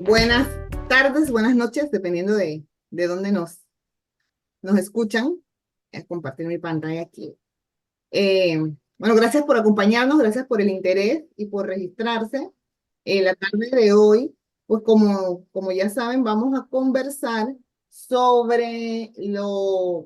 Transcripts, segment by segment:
Buenas tardes, buenas noches, dependiendo de dónde nos escuchan. Voy a compartir mi pantalla aquí. Eh, bueno, gracias por acompañarnos, gracias por el interés y por registrarse. La tarde de hoy, pues como ya saben, vamos a conversar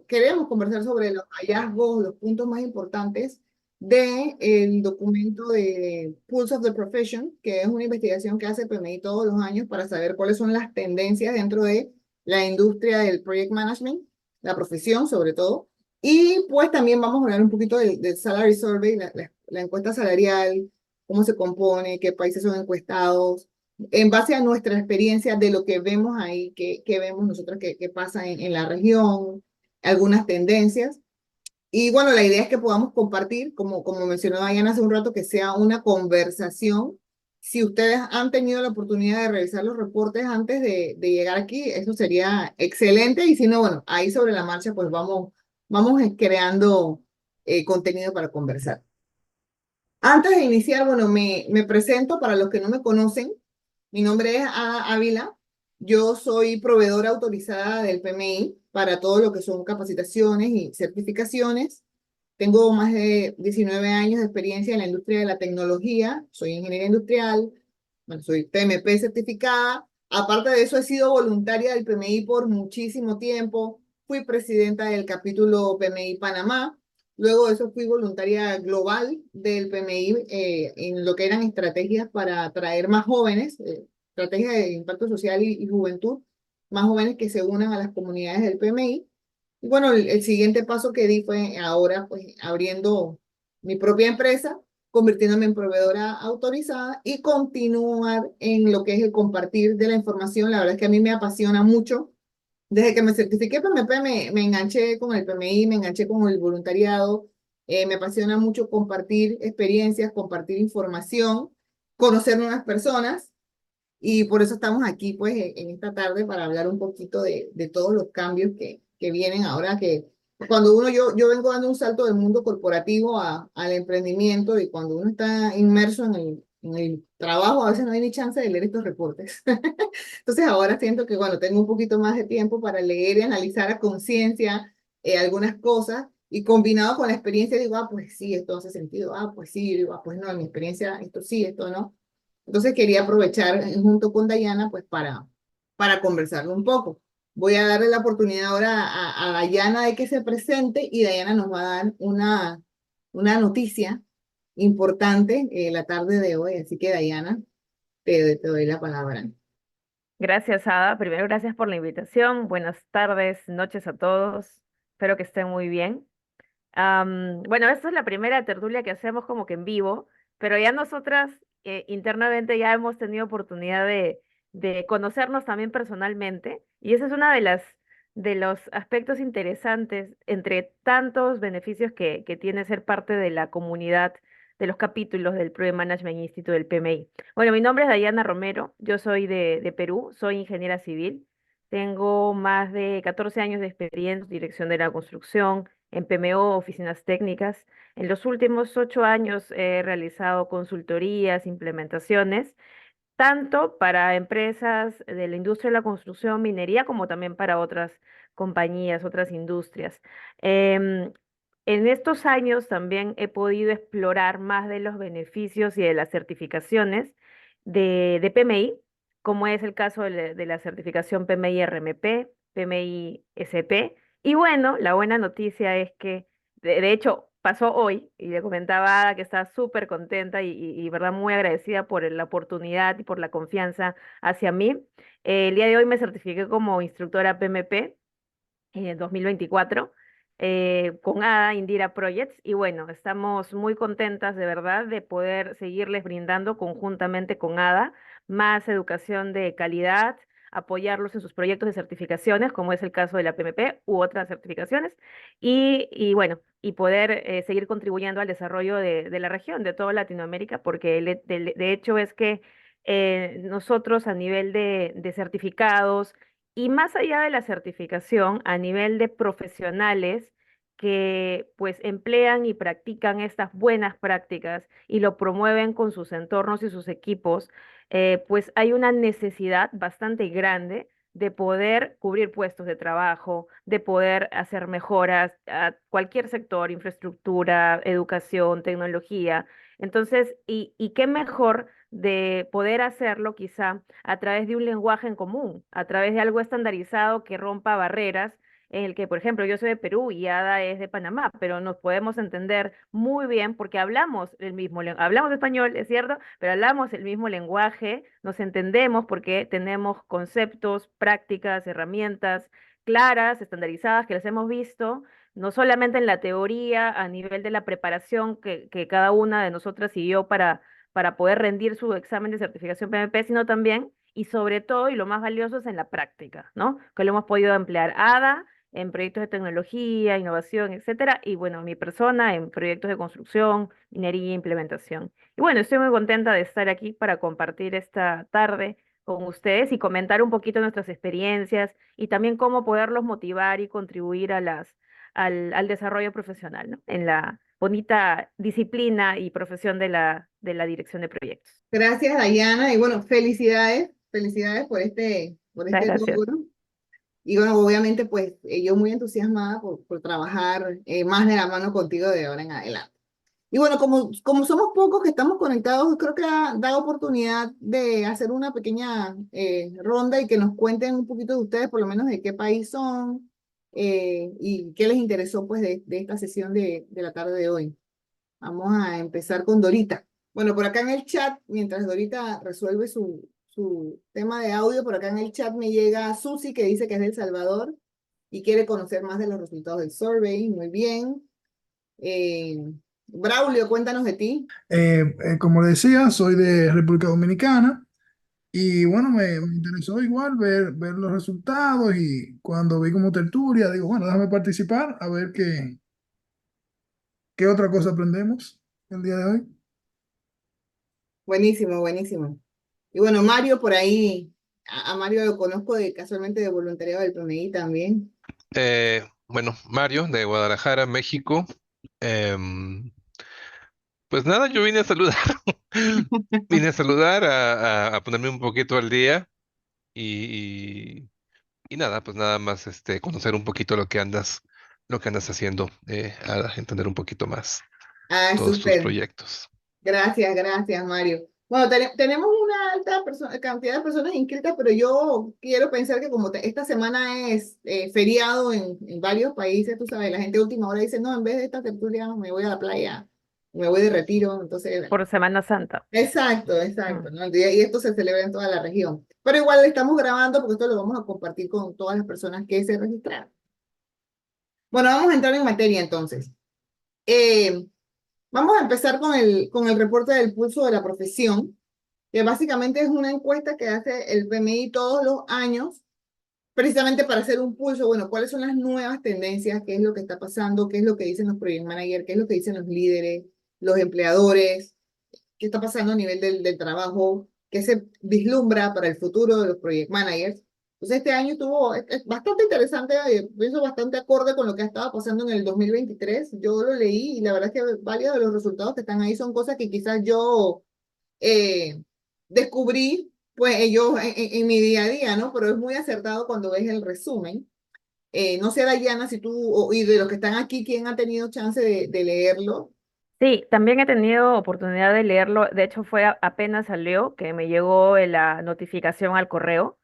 queremos conversar sobre los hallazgos, los puntos más importantes del documento de Pulse of the Profession, que es una investigación que hace PMI todos los años para saber cuáles son las tendencias dentro de la industria del project management, la profesión sobre todo. Y pues también vamos a hablar un poquito del Salary Survey, la encuesta salarial, cómo se compone, qué países son encuestados, en base a nuestra experiencia de lo que vemos ahí, qué vemos nosotros que pasa en la región, algunas tendencias. Y bueno, la idea es que podamos compartir, como mencionó Diana hace un rato, que sea una conversación. Si ustedes han tenido la oportunidad de revisar los reportes antes de llegar aquí, eso sería excelente. Y si no, bueno, ahí sobre la marcha, pues vamos creando contenido para conversar. Antes de iniciar, bueno, me presento para los que no me conocen. Mi nombre es Ada Ávila. Yo soy proveedora autorizada del PMI para todo lo que son capacitaciones y certificaciones. Tengo más de 19 años de experiencia en la industria de la tecnología. Soy ingeniera industrial. Bueno, soy PMP certificada. Aparte de eso, he sido voluntaria del PMI por muchísimo tiempo. Fui presidenta del capítulo PMI Panamá. Luego de eso fui voluntaria global del PMI en lo que eran estrategias para atraer más jóvenes, estrategias de impacto social y juventud, más jóvenes que se unan a las comunidades del PMI. Y bueno, el siguiente paso que di fue ahora pues abriendo mi propia empresa, convirtiéndome en proveedora autorizada y continuar en lo que es el compartir de la información. La verdad es que a mí me apasiona mucho. Desde que me certifiqué PMP me enganché con el PMI, me enganché con el voluntariado. Me apasiona mucho compartir experiencias, compartir información, conocer nuevas personas y por eso estamos aquí pues en esta tarde para hablar un poquito de todos los cambios que vienen ahora que cuando yo vengo dando un salto del mundo corporativo al emprendimiento y cuando uno está inmerso en el trabajo a veces no hay ni chance de leer estos reportes. Entonces ahora siento que, bueno, tengo un poquito más de tiempo para leer y analizar a conciencia algunas cosas y combinado con la experiencia digo, ah, pues sí, esto hace sentido, ah, pues sí, digo, ah, pues no, en mi experiencia esto sí, esto no. Entonces quería aprovechar junto con Dayana pues para conversarlo un poco. Voy a darle la oportunidad ahora a Dayana de que se presente y Dayana nos va a dar una noticia importante la tarde de hoy. Así que Dayana, te doy la palabra. Gracias, Ada. Primero, gracias por la invitación. Buenas tardes, noches a todos. Espero que estén muy bien. Bueno, esta es la primera tertulia que hacemos como que en vivo, pero ya nosotras internamente ya hemos tenido oportunidad de conocernos también personalmente, y ese es una de los aspectos interesantes entre tantos beneficios que tiene ser parte de la comunidad de los capítulos del Project Management Institute del PMI. Bueno, mi nombre es Dayana Romero, yo soy de Perú, soy ingeniera civil, tengo más de 14 años de experiencia en dirección de la construcción, en PMO, oficinas técnicas. En los últimos 8 años he realizado consultorías, implementaciones, tanto para empresas de la industria de la construcción, minería, como también para otras compañías, otras industrias. Em, en estos años también he podido explorar más de los beneficios y de las certificaciones de PMI, como es el caso de la certificación PMI RMP, PMI SP. Y bueno, la buena noticia es que, de hecho, pasó hoy y le comentaba a Ada que está súper contenta y, verdad, muy agradecida por la oportunidad y por la confianza hacia mí. El día de hoy me certifiqué como instructora PMP en 2024 con ADA Indira Projects y bueno, estamos muy contentas de verdad de poder seguirles brindando conjuntamente con ADA más educación de calidad, apoyarlos en sus proyectos de certificaciones, como es el caso de la PMP u otras certificaciones, y bueno, y poder seguir contribuyendo al desarrollo de la región, de toda Latinoamérica, porque de hecho es que nosotros a nivel de certificados, y más allá de la certificación, a nivel de profesionales, que pues emplean y practican estas buenas prácticas y lo promueven con sus entornos y sus equipos, pues hay una necesidad bastante grande de poder cubrir puestos de trabajo, de poder hacer mejoras a cualquier sector, infraestructura, educación, tecnología. Entonces, y qué mejor de poder hacerlo quizá a través de un lenguaje en común, a través de algo estandarizado que rompa barreras, en el que, por ejemplo, yo soy de Perú y Ada es de Panamá, pero nos podemos entender muy bien porque hablamos el mismo, hablamos español, es cierto, pero hablamos el mismo lenguaje, nos entendemos porque tenemos conceptos, prácticas, herramientas claras, estandarizadas, que las hemos visto, no solamente en la teoría, a nivel de la preparación que cada una de nosotras siguió para poder rendir su examen de certificación PMP, sino también y sobre todo, y lo más valioso es en la práctica, ¿no? Que lo hemos podido emplear ADA en proyectos de tecnología, innovación, etcétera, y bueno, mi persona en proyectos de construcción, minería e implementación. Y bueno, estoy muy contenta de estar aquí para compartir esta tarde con ustedes y comentar un poquito nuestras experiencias y también cómo poderlos motivar y contribuir a al desarrollo profesional, ¿no? En la bonita disciplina y profesión de la dirección de proyectos. Gracias, Dayana, y bueno, felicidades, felicidades por Muchas este gracias. logro. Y bueno, obviamente, pues yo muy entusiasmada por trabajar más de la mano contigo de ahora en adelante. Y bueno, como somos pocos que estamos conectados, creo que da oportunidad de hacer una pequeña ronda y que nos cuenten un poquito de ustedes, por lo menos de qué país son y qué les interesó pues de esta sesión de la tarde de hoy. Vamos a empezar con Dorita. Bueno, por acá en el chat, mientras Dorita resuelve su tema de audio, por acá en el chat me llega Susi que dice que es de El Salvador y quiere conocer más de los resultados del survey. Muy bien. Eh, Braulio, cuéntanos de ti. Como decía, soy de República Dominicana y bueno, me interesó igual ver los resultados y cuando vi como tertulia, digo, bueno, déjame participar a ver qué otra cosa aprendemos el día de hoy. Buenísimo, buenísimo. Y bueno, Mario por ahí, a Mario lo conozco casualmente de voluntariado del PMI también. Bueno, Mario, de Guadalajara, México. Em, pues nada, yo vine a saludar. Vine a saludar, a ponerme un poquito al día y, y nada, pues nada más conocer un poquito lo que andas haciendo, a entender un poquito más Ah, todos tus súper. proyectos. Gracias, gracias, Mario. Bueno, tenemos una alta cantidad de personas inscritas, pero yo quiero pensar que como esta semana es feriado en varios países, tú sabes, la gente a última hora dice, no, en vez de esta tertulia me voy a la playa, me voy de retiro, entonces, Por Semana Santa. exacto, Mm. exacto, ¿no? Y esto se celebra en toda la región. Pero igual lo estamos grabando porque esto lo vamos a compartir con todas las personas que se registraron. Bueno, vamos a entrar en materia entonces. Eh, Vamos a empezar con el reporte del pulso de la profesión, que básicamente es una encuesta que hace el PMI todos los años, precisamente para hacer un pulso, bueno, cuáles son las nuevas tendencias, qué es lo que está pasando, qué es lo que dicen los project managers, qué es lo que dicen los líderes, los empleadores, qué está pasando a nivel del trabajo, qué se vislumbra para el futuro de los project managers. Entonces este año estuvo es bastante interesante, pienso bastante acorde con lo que ha estado pasando en el 2023. Yo lo leí y la verdad es que varios de los resultados que están ahí son cosas que quizás yo eh, descubrí pues yo en mi día a día, ¿no? Pero es muy acertado cuando ves el resumen. No sé, Dayana, si tú, y de los que están aquí, ¿quién ha tenido chance de leerlo? Sí, también he tenido oportunidad de leerlo. De hecho, fue apenas salió que me llegó la notificación al correo,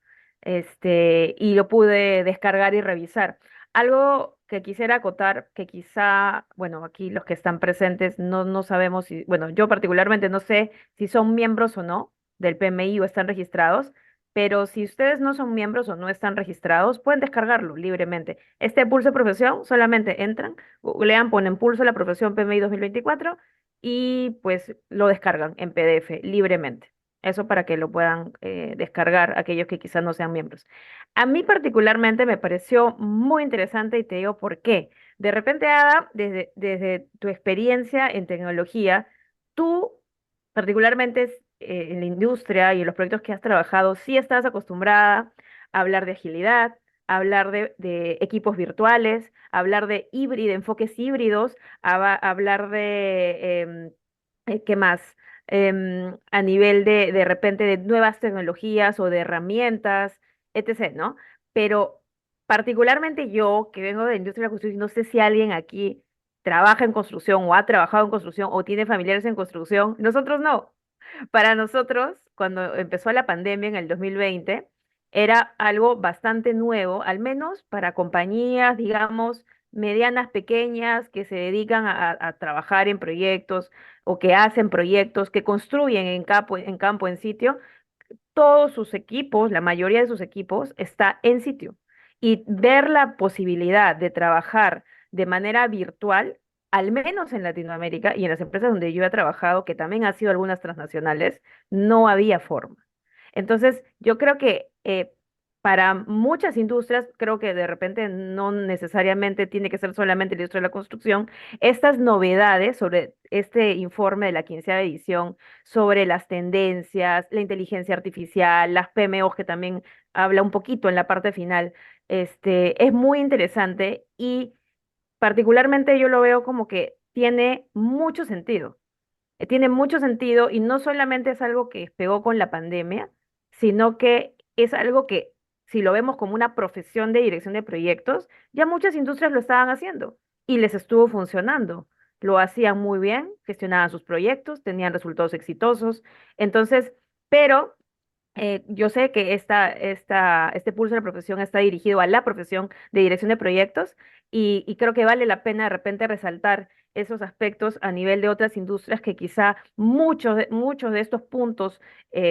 y lo pude descargar y revisar. Algo que quisiera acotar, que quizá, bueno, aquí los que están presentes no sabemos si, bueno, yo particularmente no sé si son miembros o no del PMI o están registrados, pero si ustedes no son miembros o no están registrados, pueden descargarlo libremente. Este pulso de profesión solamente entran, googlean, ponen pulso a la profesión PMI 2024 y pues lo descargan en PDF libremente. Eso para que lo puedan descargar aquellos que quizás no sean miembros. A mí particularmente me pareció muy interesante y te digo por qué. De repente, Ada, desde tu experiencia en tecnología, tú particularmente en la industria y en los proyectos que has trabajado, sí estás acostumbrada a hablar de agilidad, a hablar de equipos virtuales, hablar de enfoques híbridos, hablar ¿qué más? A nivel de repente de nuevas tecnologías o de herramientas, etc., ¿no? Pero particularmente yo, que vengo de la industria de la construcción, no sé si alguien aquí trabaja en construcción o ha trabajado en construcción o tiene familiares en construcción. Nosotros no. Para nosotros, cuando empezó la pandemia en el 2020, era algo bastante nuevo, al menos para compañías, digamos, medianas, pequeñas, que se dedican a trabajar en proyectos o que hacen proyectos, que construyen en campo, en sitio. Todos sus equipos, la mayoría de sus equipos, está en sitio. Y ver la posibilidad de trabajar de manera virtual, al menos en Latinoamérica y en las empresas donde yo he trabajado, que también han sido algunas transnacionales, no había forma. Entonces, yo creo que para muchas industrias, creo que de repente no necesariamente tiene que ser solamente la industria de la construcción, estas novedades sobre este informe de la 15ª edición, sobre las tendencias, la inteligencia artificial, las PMOs, que también habla un poquito en la parte final, es muy interesante y particularmente yo lo veo como que tiene mucho sentido. Tiene mucho sentido y no solamente es algo que pegó con la pandemia, sino que es algo que, si lo vemos como una profesión de dirección de proyectos, ya muchas industrias lo estaban haciendo y les estuvo funcionando. Lo hacían muy bien, gestionaban sus proyectos, tenían resultados exitosos. Entonces, pero yo sé que este pulso de la profesión está dirigido a la profesión de dirección de proyectos y creo que vale la pena de repente resaltar esos aspectos a nivel de otras industrias que quizá muchos de estos puntos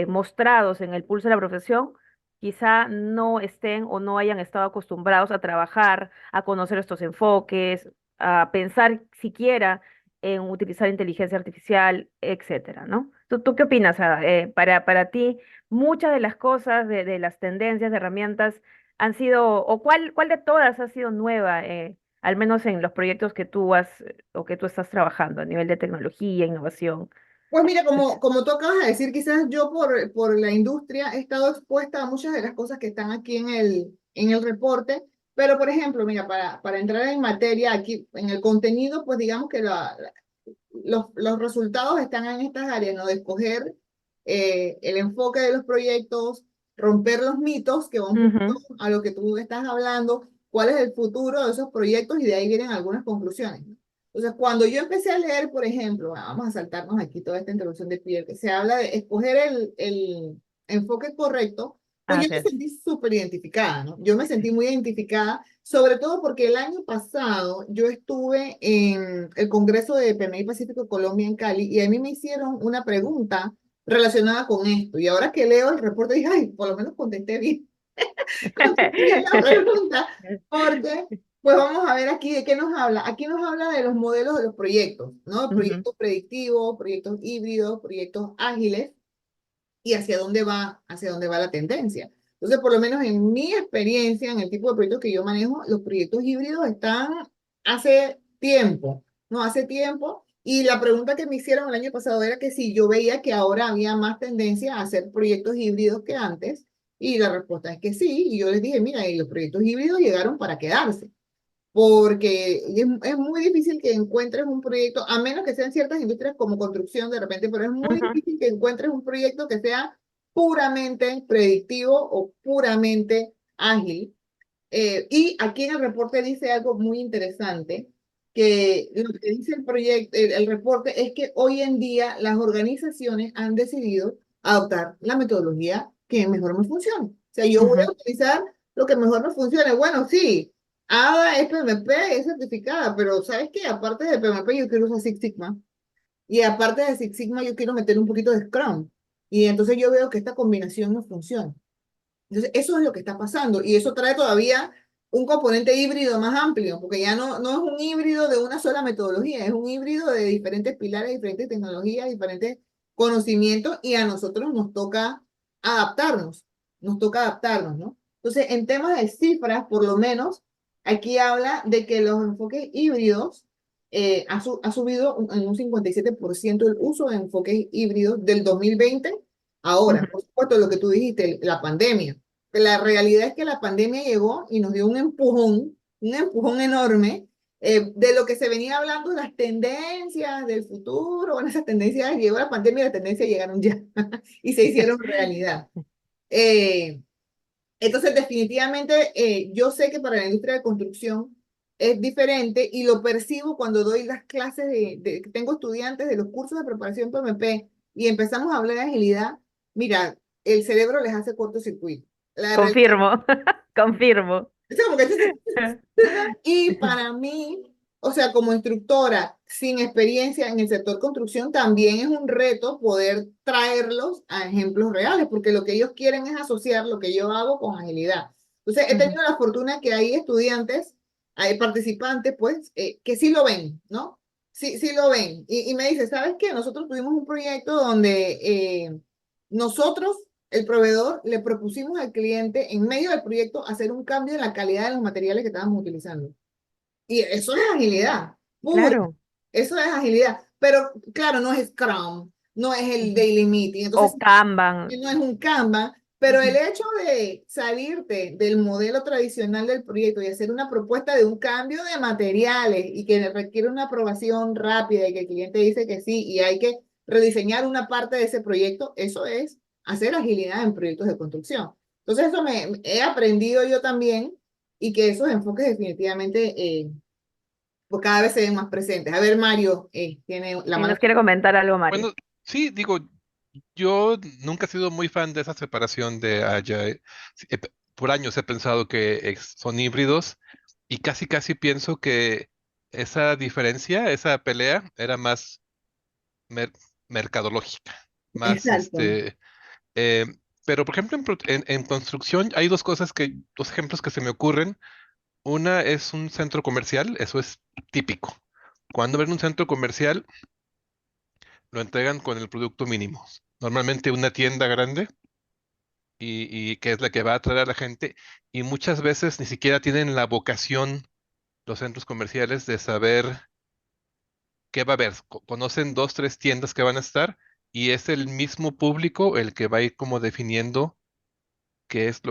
mostrados en el pulso de la profesión quizá no estén o no hayan estado acostumbrados a trabajar, a conocer estos enfoques, a pensar siquiera en utilizar inteligencia artificial, etcétera, ¿no? ¿Tú qué opinas, Ada? Para ti, muchas de las cosas, de las tendencias, de herramientas, han sido, o cuál de todas ha sido nueva, al menos en los proyectos que tú has o que tú estás trabajando a nivel de tecnología, innovación? Pues mira, como tú acabas de decir, quizás yo por la industria he estado expuesta a muchas de las cosas que están aquí en el reporte, pero por ejemplo, mira, para entrar en materia aquí, en el contenido, pues digamos que los resultados están en estas áreas, ¿no? De escoger el enfoque de los proyectos, romper los mitos que van un poquito Ujú. a lo que tú estás hablando, cuál es el futuro de esos proyectos y de ahí vienen algunas conclusiones, ¿no? Entonces, cuando yo empecé a leer, por ejemplo, vamos a saltarnos aquí toda esta introducción de Pierre, que se habla de escoger el enfoque correcto, pues yo Así me es. sentí súper identificada, ¿no? Yo me sentí muy identificada, sobre todo porque el año pasado yo estuve en el Congreso de PMI Pacífico Colombia en Cali y a mí me hicieron una pregunta relacionada con esto. Y ahora que leo el reporte, dije, ay, por lo menos contesté bien, contesté bien la pregunta, porque pues vamos a ver aquí de qué nos habla. Aquí nos habla de los modelos de los proyectos, ¿no? Ujú, Proyectos predictivos, proyectos híbridos, proyectos ágiles y hacia dónde va la tendencia. Entonces, por lo menos en mi experiencia, en el tipo de proyectos que yo manejo, los proyectos híbridos están hace tiempo, ¿no? Hace tiempo. Y la pregunta que me hicieron el año pasado era que si yo veía que ahora había más tendencia a hacer proyectos híbridos que antes. Y la respuesta es que sí. Y yo les dije, mira, y los proyectos híbridos llegaron para quedarse porque es muy difícil que encuentres un proyecto, a menos que sean ciertas industrias como construcción de repente, pero es muy ujú. difícil que encuentres un proyecto que sea puramente predictivo o puramente ágil. Y aquí en el reporte dice algo muy interesante, que lo que dice el proyecto, el reporte es que hoy en día las organizaciones han decidido adoptar la metodología que mejor me funciona. O sea, yo voy a Ujú. utilizar lo que mejor me funcione. Bueno, sí, ADA es PMP, es certificada, pero ¿sabes qué? Aparte de PMP, yo quiero usar Six Sigma. Y aparte de Six Sigma, yo quiero meter un poquito de Scrum. Y entonces yo veo que esta combinación no funciona. Entonces, eso es lo que está pasando y eso trae todavía un componente híbrido más amplio, porque ya no es un híbrido de una sola metodología, es un híbrido de diferentes pilares, diferentes tecnologías, diferentes conocimientos y a nosotros adaptarnos, nos toca adaptarnos, ¿no? Entonces, en temas de cifras, por lo menos, aquí habla de que los enfoques híbridos ha subido en un 57% el uso de enfoques híbridos del 2020 ahora. Ujú. Por supuesto, lo que tú dijiste, la pandemia. la realidad es que la pandemia llegó y nos dio un empujón enorme de lo que se venía hablando, las tendencias del futuro. Bueno, esas tendencias, llegó la pandemia y las tendencias llegaron ya y se hicieron realidad. Eh, entonces, definitivamente, yo sé que para la industria de construcción es diferente y lo percibo cuando doy las clases tengo estudiantes de los cursos de preparación PMP y empezamos a hablar de agilidad. Mira, el cerebro les hace cortocircuito. La realidad Confirmo, confirmo. es como que y para mí, o sea, como instructora sin experiencia en el sector construcción, también es un reto poder traerlos a ejemplos reales, porque lo que ellos quieren es asociar lo que yo hago con agilidad. Entonces, he Ujú. tenido la fortuna que hay estudiantes, hay participantes, pues, que sí lo ven, ¿no? Sí, sí lo ven. Y me dice, ¿sabes qué? Nosotros tuvimos un proyecto donde nosotros el proveedor le propusimos al cliente en medio del proyecto hacer un cambio en la calidad de los materiales que estábamos utilizando. Y eso es agilidad pura, Claro. eso es agilidad. Pero claro, no es Scrum, no es el Ujú. Daily Meeting, O entonces Kanban. no es un Kanban, pero el Ujú. hecho de salirte del modelo tradicional del proyecto y hacer una propuesta de un cambio de materiales y que requiere una aprobación rápida y que el cliente dice que sí y hay que rediseñar una parte de ese proyecto, eso es hacer agilidad en proyectos de construcción. Entonces eso me he aprendido yo también y que esos enfoques definitivamente pues cada vez se ven más presentes. A ver, Mario, tiene la Si mano. nos quiere comentar algo, Mario. Bueno, sí, digo, yo nunca he sido muy fan de esa separación de Agile. Sí, por años he pensado que son híbridos y casi casi pienso que esa diferencia, esa pelea, era más mer- mercadológica, más Exacto. eh, pero por ejemplo en construcción hay dos ejemplos que se me ocurren. Una es un centro comercial, eso es típico. Cuando ven un centro comercial, lo entregan con el producto mínimo. Normalmente una tienda grande y que es la que va a atraer a la gente y muchas veces ni siquiera tienen la vocación los centros comerciales de saber qué va a haber. Conocen dos, tres tiendas que van a estar y es el mismo público el que va a ir como definiendo qué es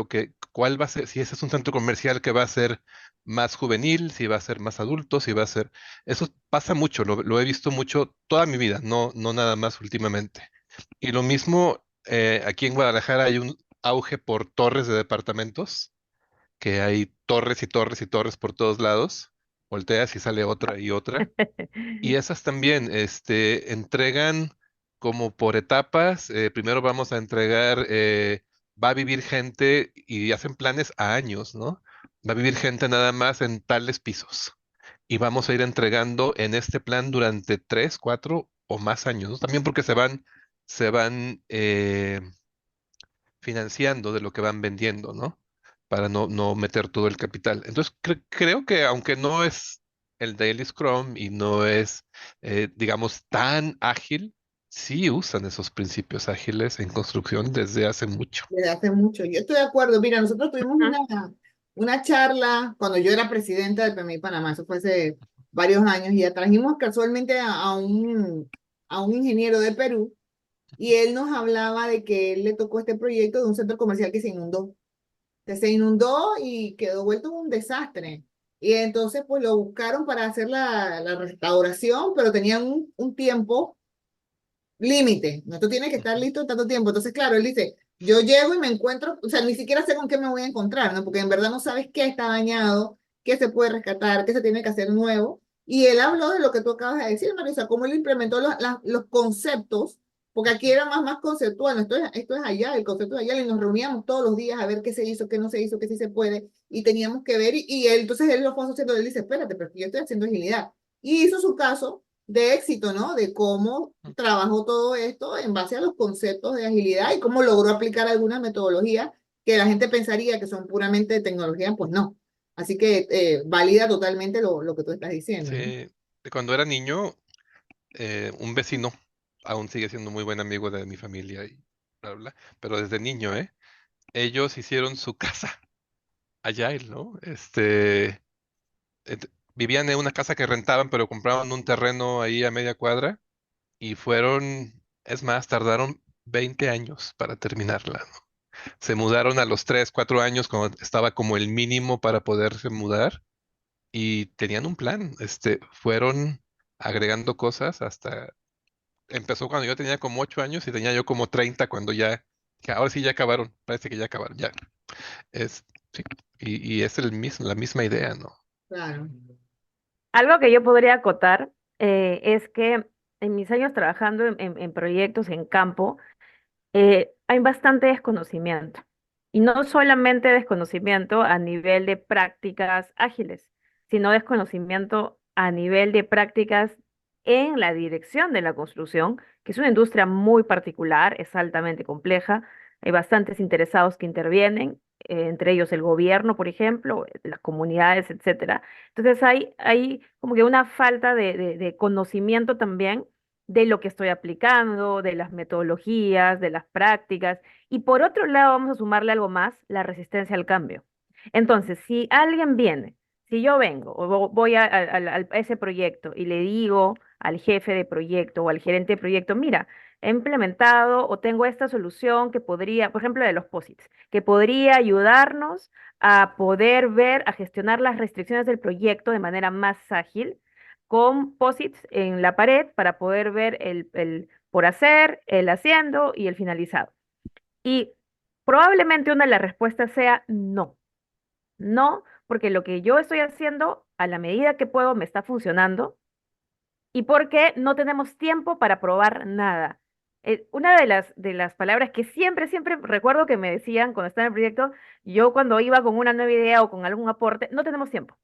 cuál va a ser, si ese es un centro comercial que va a ser más juvenil, si va a ser más adulto, si va a ser... Eso pasa mucho, lo he visto mucho toda mi vida, no nada más últimamente. Y lo mismo, aquí en Guadalajara hay un auge por torres de departamentos, que hay torres y torres y torres por todos lados. Volteas y sale otra y otra. Y esas también, entregan como por etapas. Primero vamos a entregar, va a vivir gente y hacen planes a años, ¿no? Va a vivir gente nada más en tales pisos. Y vamos a ir entregando en este plan durante 3, 4 o más años, ¿no? También porque se van financiando de lo que van vendiendo, ¿no? Para no meter todo el capital. Entonces, creo que aunque no es el Daily Scrum y no es, digamos, tan ágil, sí usan esos principios ágiles en construcción desde hace mucho. Desde hace mucho. Yo estoy de acuerdo. Mira, nosotros tuvimos Ujú. una charla cuando yo era presidenta del PMI Panamá, eso fue hace varios años, y trajimos casualmente a un ingeniero de Perú, y él nos hablaba de que él le tocó este proyecto de un centro comercial que se inundó. Que se inundó y quedó vuelto un desastre. Y entonces, pues lo buscaron para hacer la restauración, pero tenían un tiempo límite. Esto tiene que estar Ujú. listo en tanto tiempo. Entonces, claro, él dice, yo llego y me encuentro, o sea, ni siquiera sé con qué me voy a encontrar, ¿no? Porque en verdad no sabes qué está dañado, qué se puede rescatar, qué se tiene que hacer nuevo. Y él habló de lo que tú acabas de decir, Marisa, cómo él implementó los conceptos, porque aquí era más conceptual, ¿no? Esto es allá, el concepto es allá, y nos reuníamos todos los días a ver qué se hizo, qué no se hizo, qué sí se puede, y teníamos que ver, y él, entonces él lo fue asociando, él dice, espérate, pero yo estoy haciendo agilidad. Y hizo su caso de éxito, ¿no? De cómo trabajó todo esto en base a los conceptos de agilidad y cómo logró aplicar algunas metodologías que la gente pensaría que son puramente de tecnología, pues no. Así que valida totalmente lo que tú estás diciendo, Sí, ¿no? de cuando era niño, un vecino, aún sigue siendo muy buen amigo de mi familia y bla, bla, pero desde niño, ¿eh? Ellos hicieron su casa allá, ¿no? Vivían en una casa que rentaban, pero compraban un terreno ahí a media cuadra y fueron, es más, tardaron 20 años para terminarla, ¿no? se mudaron a los 3, 4 años cuando estaba como el mínimo para poderse mudar y tenían un plan. Fueron agregando cosas hasta empezó cuando yo tenía como 8 años y tenía yo como 30 cuando ya, que ahora sí ya acabaron, parece que ya acabaron, ya. Es, sí, y es la misma idea, ¿no? Claro. Algo que yo podría acotar es que en mis años trabajando en proyectos en campo, hay bastante desconocimiento. Y no solamente desconocimiento a nivel de prácticas ágiles, sino desconocimiento a nivel de prácticas en la dirección de la construcción, que es una industria muy particular, es altamente compleja, hay bastantes interesados que intervienen, entre ellos el gobierno, por ejemplo, las comunidades, etcétera. Entonces hay como que una falta de conocimiento también de lo que estoy aplicando, de las metodologías, de las prácticas. Y por otro lado, vamos a sumarle algo más, la resistencia al cambio. Entonces, si alguien viene, si yo vengo o voy a ese proyecto y le digo al jefe de proyecto o al gerente de proyecto, mira, he implementado o tengo esta solución que podría, por ejemplo, de los POSITs, que podría ayudarnos a poder ver, a gestionar las restricciones del proyecto de manera más ágil con posits en la pared para poder ver el por hacer, el haciendo y el finalizado. Y probablemente una de las respuestas sea no. No, porque lo que yo estoy haciendo a la medida que puedo me está funcionando y porque no tenemos tiempo para probar nada. Una de las palabras que siempre recuerdo que me decían cuando estaba en el proyecto, yo cuando iba con una nueva idea o con algún aporte, no tenemos tiempo.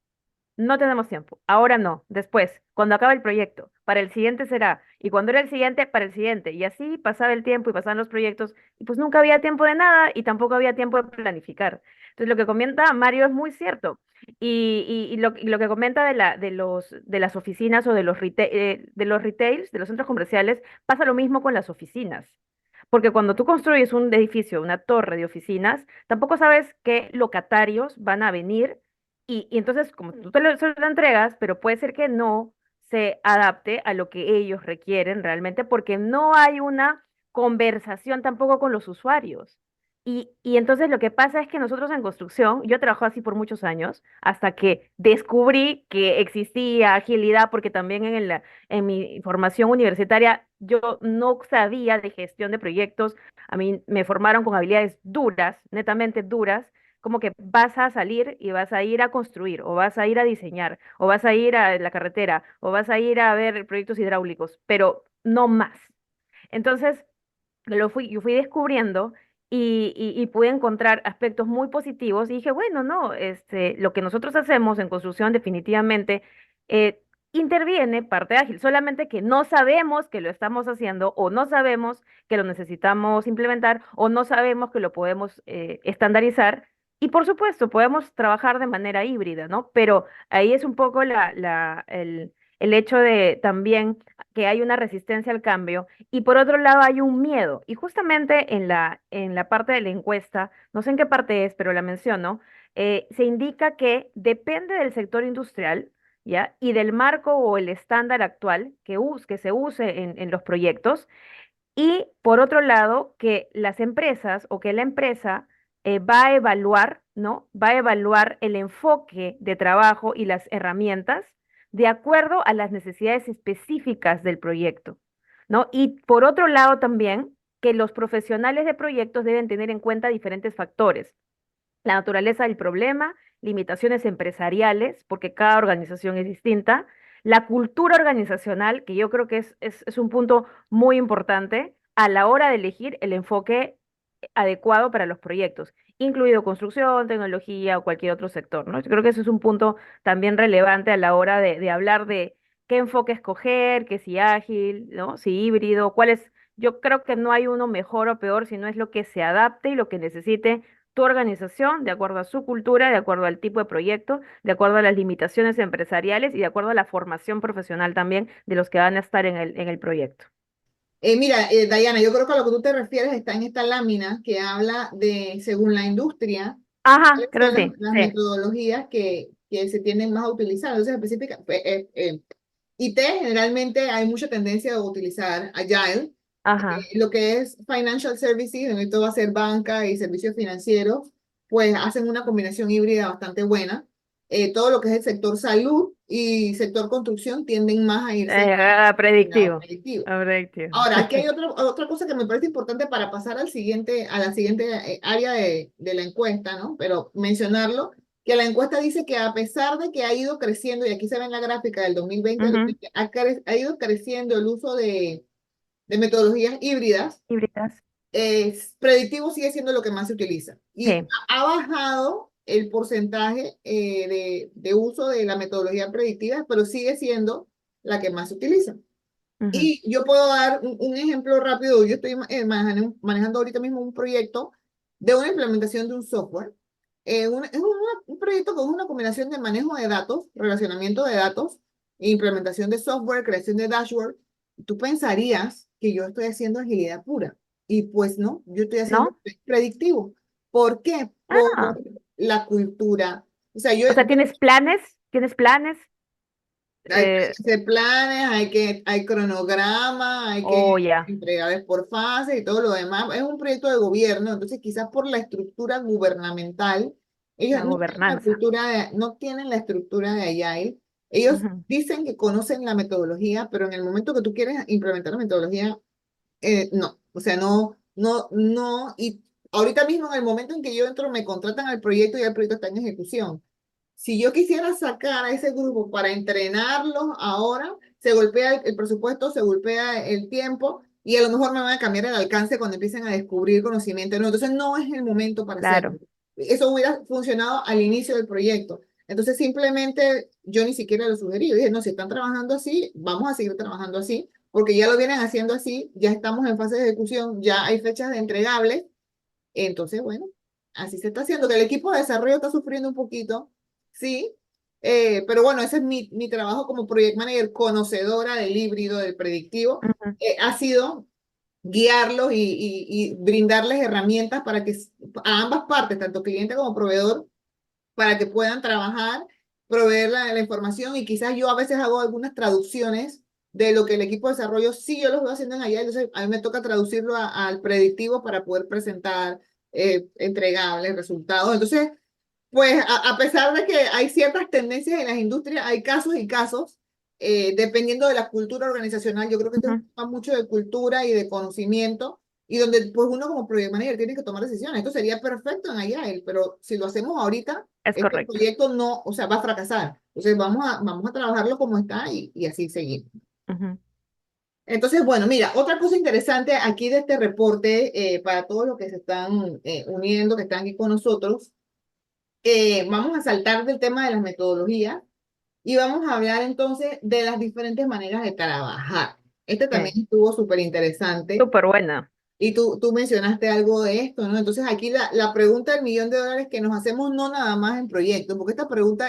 No tenemos tiempo. Ahora no. Después, cuando acabe el proyecto. Para el siguiente será. Y cuando era el siguiente, para el siguiente. Y así pasaba el tiempo y pasaban los proyectos. Y pues nunca había tiempo de nada y tampoco había tiempo de planificar. Entonces, lo que comenta Mario es muy cierto. Y lo que comenta de las oficinas o de los retails, de los centros comerciales, pasa lo mismo con las oficinas. Porque cuando tú construyes un edificio, una torre de oficinas, tampoco sabes qué locatarios van a venir y entonces, como tú se lo entregas, pero puede ser que no se adapte a lo que ellos requieren realmente, porque no hay una conversación tampoco con los usuarios. Y entonces lo que pasa es que nosotros en construcción, yo trabajo así por muchos años, hasta que descubrí que existía agilidad, porque también en mi formación universitaria yo no sabía de gestión de proyectos, a mí me formaron con habilidades duras, netamente duras, como que vas a salir y vas a ir a construir, o vas a ir a diseñar, o vas a ir a la carretera, o vas a ir a ver proyectos hidráulicos, pero no más. Entonces, yo fui descubriendo y pude encontrar aspectos muy positivos y dije, bueno, no, lo que nosotros hacemos en construcción definitivamente eh, interviene parte ágil, solamente que no sabemos que lo estamos haciendo o no sabemos que lo necesitamos implementar o no sabemos que lo podemos estandarizar. Y por supuesto, podemos trabajar de manera híbrida, ¿no? Pero ahí es un poco el hecho de también que hay una resistencia al cambio y por otro lado hay un miedo. Y justamente en la parte de la encuesta, no sé en qué parte es, pero la menciono, se indica que depende del sector industrial, ¿ya? Y del marco o el estándar actual que se use en los proyectos. Y por otro lado, que las empresas o que la empresa va a evaluar, ¿no? Va a evaluar el enfoque de trabajo y las herramientas de acuerdo a las necesidades específicas del proyecto, ¿no? Y por otro lado también, que los profesionales de proyectos deben tener en cuenta diferentes factores: la naturaleza del problema, limitaciones empresariales, porque cada organización es distinta, la cultura organizacional, que yo creo que es un punto muy importante a la hora de elegir el enfoque adecuado para los proyectos, incluido construcción, tecnología o cualquier otro sector, ¿no? Yo creo que eso es un punto también relevante a la hora de hablar de qué enfoque escoger, que si ágil, ¿no? Si híbrido, cuál es. Yo creo que no hay uno mejor o peor, sino es lo que se adapte y lo que necesite tu organización, de acuerdo a su cultura, de acuerdo al tipo de proyecto, de acuerdo a las limitaciones empresariales y de acuerdo a la formación profesional también de los que van a estar en el proyecto. Mira, Diana, yo creo que a lo que tú te refieres está en esta lámina que habla de, según la industria, Ajá, cuáles creo son que sí, las sí. metodologías que se tienden más a utilizar. Entonces, IT generalmente hay mucha tendencia a utilizar Agile, Ajá. Lo que es financial services, donde todo va a ser banca y servicios financieros, pues hacen una combinación híbrida bastante buena. Todo lo que es el sector salud y sector construcción tienden más a irse al lado Predictivo. predictivo. Predictivo. Ahora, aquí hay otra cosa que me parece importante para pasar a la siguiente área de la encuesta, ¿no? Pero mencionarlo, que la encuesta dice que a pesar de que ha ido creciendo, y aquí se ve en la gráfica del 2020 al Ujú. 2020, ha ido creciendo el uso de metodologías híbridas, Híbridas. predictivo sigue siendo lo que más se utiliza. Y Sí. ha bajado el porcentaje de uso de la metodología predictiva, pero sigue siendo la que más se utiliza. Ujú. Y yo puedo dar un ejemplo rápido. Yo estoy manejando ahorita mismo un proyecto de una implementación de un software. Un proyecto con una combinación de manejo de datos, relacionamiento de datos, implementación de software, creación de dashboard. Tú pensarías que yo estoy haciendo agilidad pura. Y pues no, yo estoy haciendo ¿No? predictivo. ¿Por qué? Por Ah. la cultura. O sea, yo, O sea, ¿tienes planes? ¿Tienes planes? hay que Eh, hacer planes, hay cronograma, hay que oh, ya. entregar por fase y todo lo demás. Es un proyecto de gobierno, entonces quizás por la estructura gubernamental, ellos La no tienen la gobernanza. cultura no tienen la estructura de Agile. Ellos Ujú. dicen que conocen la metodología, pero en el momento que tú quieres implementar la metodología, no. O sea, no. Y ahorita mismo, en el momento en que yo entro, me contratan al proyecto y el proyecto está en ejecución. Si yo quisiera sacar a ese grupo para entrenarlos ahora, se golpea el presupuesto, se golpea el tiempo y a lo mejor me van a cambiar el alcance cuando empiecen a descubrir conocimiento. No, entonces no es el momento para hacerlo. Claro. Eso hubiera funcionado al inicio del proyecto. Entonces simplemente yo ni siquiera lo sugerí. Yo dije, no, si están trabajando así, vamos a seguir trabajando así, porque ya lo vienen haciendo así, ya estamos en fase de ejecución, ya hay fechas de entregables. Entonces, bueno, así se está haciendo, que el equipo de desarrollo está sufriendo un poquito, sí, pero bueno, ese es mi trabajo como project manager, conocedora del híbrido, del predictivo, Ujú. ha sido guiarlos y brindarles herramientas para que a ambas partes, tanto cliente como proveedor, para que puedan trabajar, proveer la información y quizás yo a veces hago algunas traducciones de lo que el equipo de desarrollo sí yo lo estoy haciendo en allá, entonces a mí me toca traducirlo al predictivo para poder presentar entregables resultados. Entonces, pues a pesar de que hay ciertas tendencias en las industrias, hay casos y casos, dependiendo de la cultura organizacional. Yo creo que esto es Ujú. un tema mucho de cultura y de conocimiento, y donde pues uno como project manager tiene que tomar decisiones. Esto sería perfecto en Agile, pero si lo hacemos ahorita, Es este correcto. proyecto no, o sea, va a fracasar. Entonces vamos a trabajarlo como está y así seguir. Ujú. Entonces, bueno, mira, otra cosa interesante aquí de este reporte, para todos los que se están uniendo, que están aquí con nosotros, vamos a saltar del tema de las metodologías y vamos a hablar entonces de las diferentes maneras de trabajar. Este también Sí. estuvo súper interesante Súper buena. y tú mencionaste algo de esto, ¿no? Entonces aquí la pregunta del millón de dólares que nos hacemos no nada más en proyectos, porque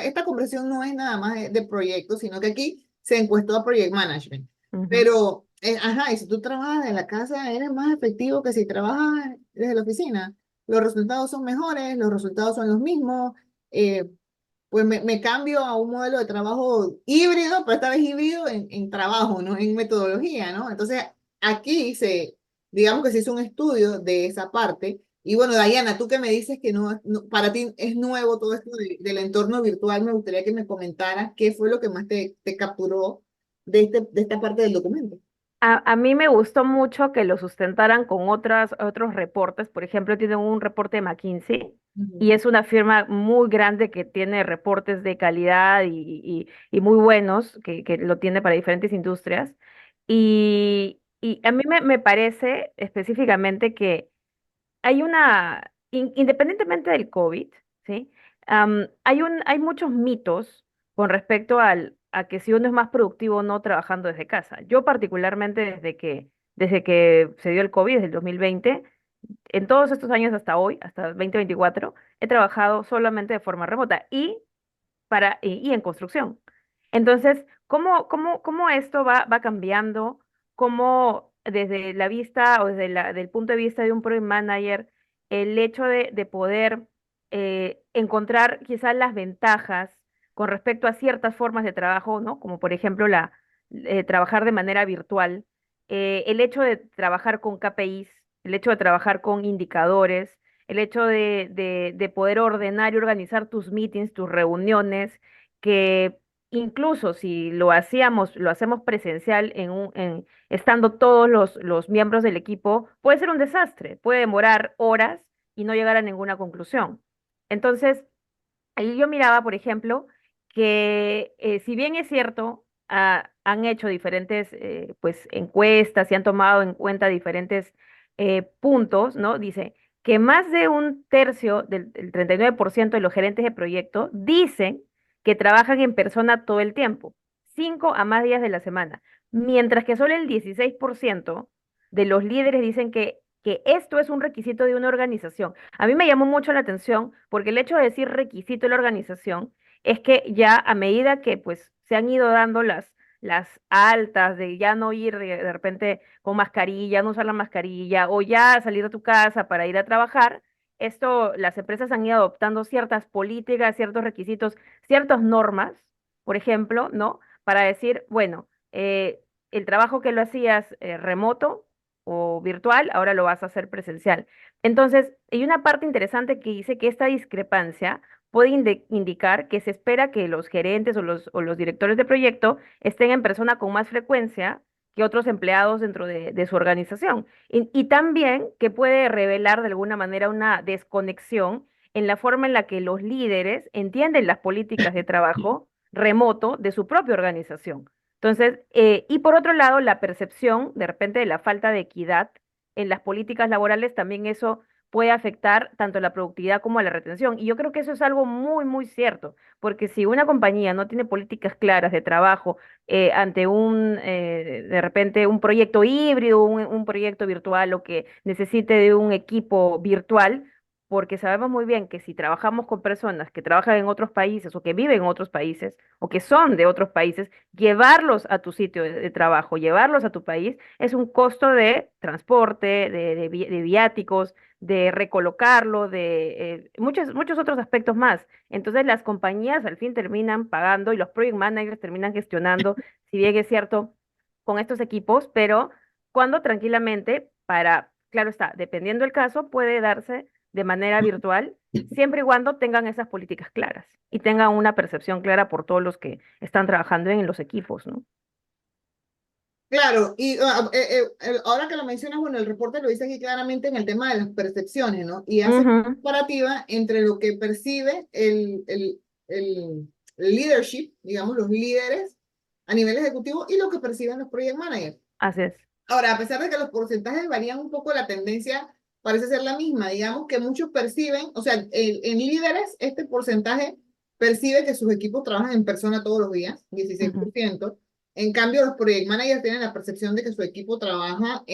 esta conversación no es nada más de proyectos, sino que aquí se encuestó a Project Management. Ujú. Pero, ajá, y si tú trabajas de la casa, eres más efectivo que si trabajas desde la oficina. Los resultados son mejores, los resultados son los mismos. eh, pues me cambio a un modelo de trabajo híbrido, pero esta vez híbrido en trabajo, no en metodología, ¿no? Entonces, aquí digamos que se hizo un estudio de esa parte. Y bueno, Dayana, tú que me dices que para ti es nuevo todo esto del entorno virtual, me gustaría que me comentaras qué fue lo que más te capturó de esta parte del documento. A mí me gustó mucho que lo sustentaran con otros reportes. Por ejemplo, tienen un reporte de McKinsey y Ujú. es una firma muy grande que tiene reportes de calidad y muy buenos, que lo tiene para diferentes industrias. Y a mí me parece específicamente que hay independientemente del COVID, ¿sí? Hay muchos mitos con respecto a que si uno es más productivo o no trabajando desde casa. Yo particularmente desde que se dio el COVID, desde el 2020, en todos estos años hasta hoy, hasta 2024, he trabajado solamente de forma remota y en construcción. Entonces, ¿cómo esto va cambiando? ¿Cómo desde la vista o del punto de vista de un project manager, el hecho de poder encontrar quizás las ventajas con respecto a ciertas formas de trabajo, ¿no? Como por ejemplo trabajar de manera virtual, el hecho de trabajar con KPIs, el hecho de trabajar con indicadores, el hecho de poder ordenar y organizar tus meetings, tus reuniones, que incluso si lo hacemos presencial estando todos los miembros del equipo, puede ser un desastre, puede demorar horas y no llegar a ninguna conclusión. Entonces, ahí yo miraba, por ejemplo, que si bien es cierto, han hecho diferentes pues, encuestas y han tomado en cuenta diferentes puntos, ¿no? Dice que más de un tercio del 39% de los gerentes de proyecto dicen que trabajan en persona todo el tiempo, 5 a más días de la semana, mientras que solo el 16% de los líderes dicen que esto es un requisito de una organización. A mí me llamó mucho la atención porque el hecho de decir requisito de la organización es que ya a medida que pues se han ido dando las altas de ya no ir de repente con mascarilla, no usar la mascarilla o ya salir de tu casa para ir a trabajar, esto las empresas han ido adoptando ciertas políticas, ciertos requisitos, ciertas normas, por ejemplo, ¿no? Para decir, bueno, el trabajo que lo hacías remoto o virtual, ahora lo vas a hacer presencial. Entonces, hay una parte interesante que dice que esta discrepancia puede indicar que se espera que los gerentes o los directores de proyecto estén en persona con más frecuencia que otros empleados dentro de su organización. Y también que puede revelar de alguna manera una desconexión en la forma en la que los líderes entienden las políticas de trabajo remoto de su propia organización. Entonces, y por otro lado, la percepción de repente de la falta de equidad en las políticas laborales, también eso puede afectar tanto la productividad como la retención. Y yo creo que eso es algo muy, muy cierto, porque si una compañía no tiene políticas claras de trabajo ante de repente, un proyecto híbrido, un proyecto virtual o que necesite de un equipo virtual, porque sabemos muy bien que si trabajamos con personas que trabajan en otros países o que viven en otros países o que son de otros países, llevarlos a tu sitio de trabajo, llevarlos a tu país, es un costo de transporte, de viáticos, de recolocarlo, de muchos otros aspectos más. Entonces las compañías al fin terminan pagando y los project managers terminan gestionando, si bien es cierto, con estos equipos, pero cuando tranquilamente claro está, dependiendo del caso, puede darse de manera virtual, siempre y cuando tengan esas políticas claras y tengan una percepción clara por todos los que están trabajando en los equipos, ¿no? Claro, y ahora que lo mencionas, bueno, el reporte lo dice aquí claramente en el tema de las percepciones, ¿no? Y hace una Ujú, comparativa entre lo que percibe el leadership, digamos, los líderes a nivel ejecutivo y lo que perciben los project managers. así es. Ahora, a pesar de que los porcentajes varían un poco, la tendencia parece ser la misma. Digamos que muchos perciben, o sea, en líderes, este porcentaje percibe que sus equipos trabajan en persona todos los días, Ujú, 16%. En cambio, los project managers tienen la percepción de que su equipo trabaja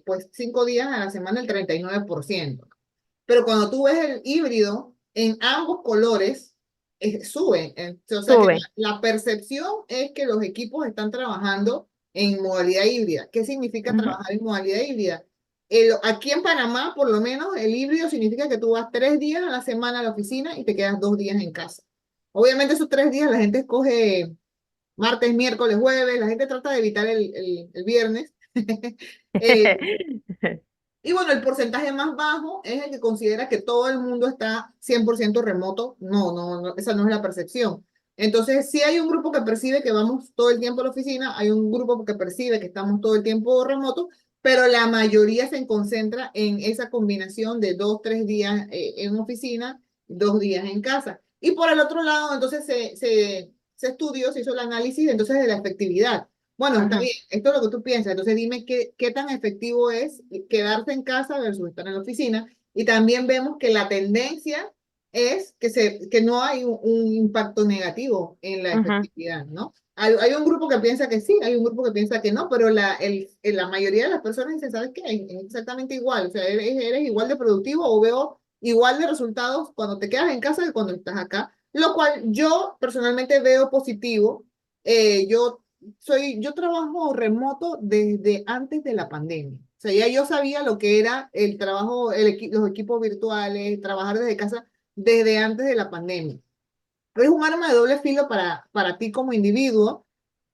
pues 5 días a la semana, el 39%. Pero cuando tú ves el híbrido, en ambos colores suben. O sea que sube. la percepción es que los equipos están trabajando en modalidad híbrida. ¿Qué significa Ujú, trabajar en modalidad híbrida? Aquí en Panamá, por lo menos, el híbrido significa que tú vas 3 días a la semana a la oficina y te quedas 2 días en casa. Obviamente esos 3 días la gente escoge martes, miércoles, jueves, la gente trata de evitar el viernes. Eh, y bueno, el porcentaje más bajo es el que considera que todo el mundo está 100% remoto. No, no, no, esa no es la percepción. Entonces, sí hay un grupo que percibe que vamos todo el tiempo a la oficina, hay un grupo que percibe que estamos todo el tiempo remoto, pero la mayoría se concentra en esa combinación de 2, 3 días en oficina, 2 días en casa. Y por el otro lado, entonces se estudió, se hizo el análisis entonces de la efectividad. Bueno, está ujú. bien, esto es lo que tú piensas. Entonces dime qué tan efectivo es quedarse en casa versus estar en la oficina. Y también vemos que la tendencia es que no hay un impacto negativo en la Ujú, efectividad, ¿no? Hay un grupo que piensa que sí, hay un grupo que piensa que no, pero la mayoría de las personas dicen, ¿sabes qué? Es exactamente igual. O sea, eres igual de productivo o veo igual de resultados cuando te quedas en casa que cuando estás acá. Lo cual yo personalmente veo positivo. Yo trabajo remoto desde antes de la pandemia. O sea, ya yo sabía lo que era el trabajo, los equipos virtuales, trabajar desde casa desde antes de la pandemia. Pero es un arma de doble filo para ti como individuo,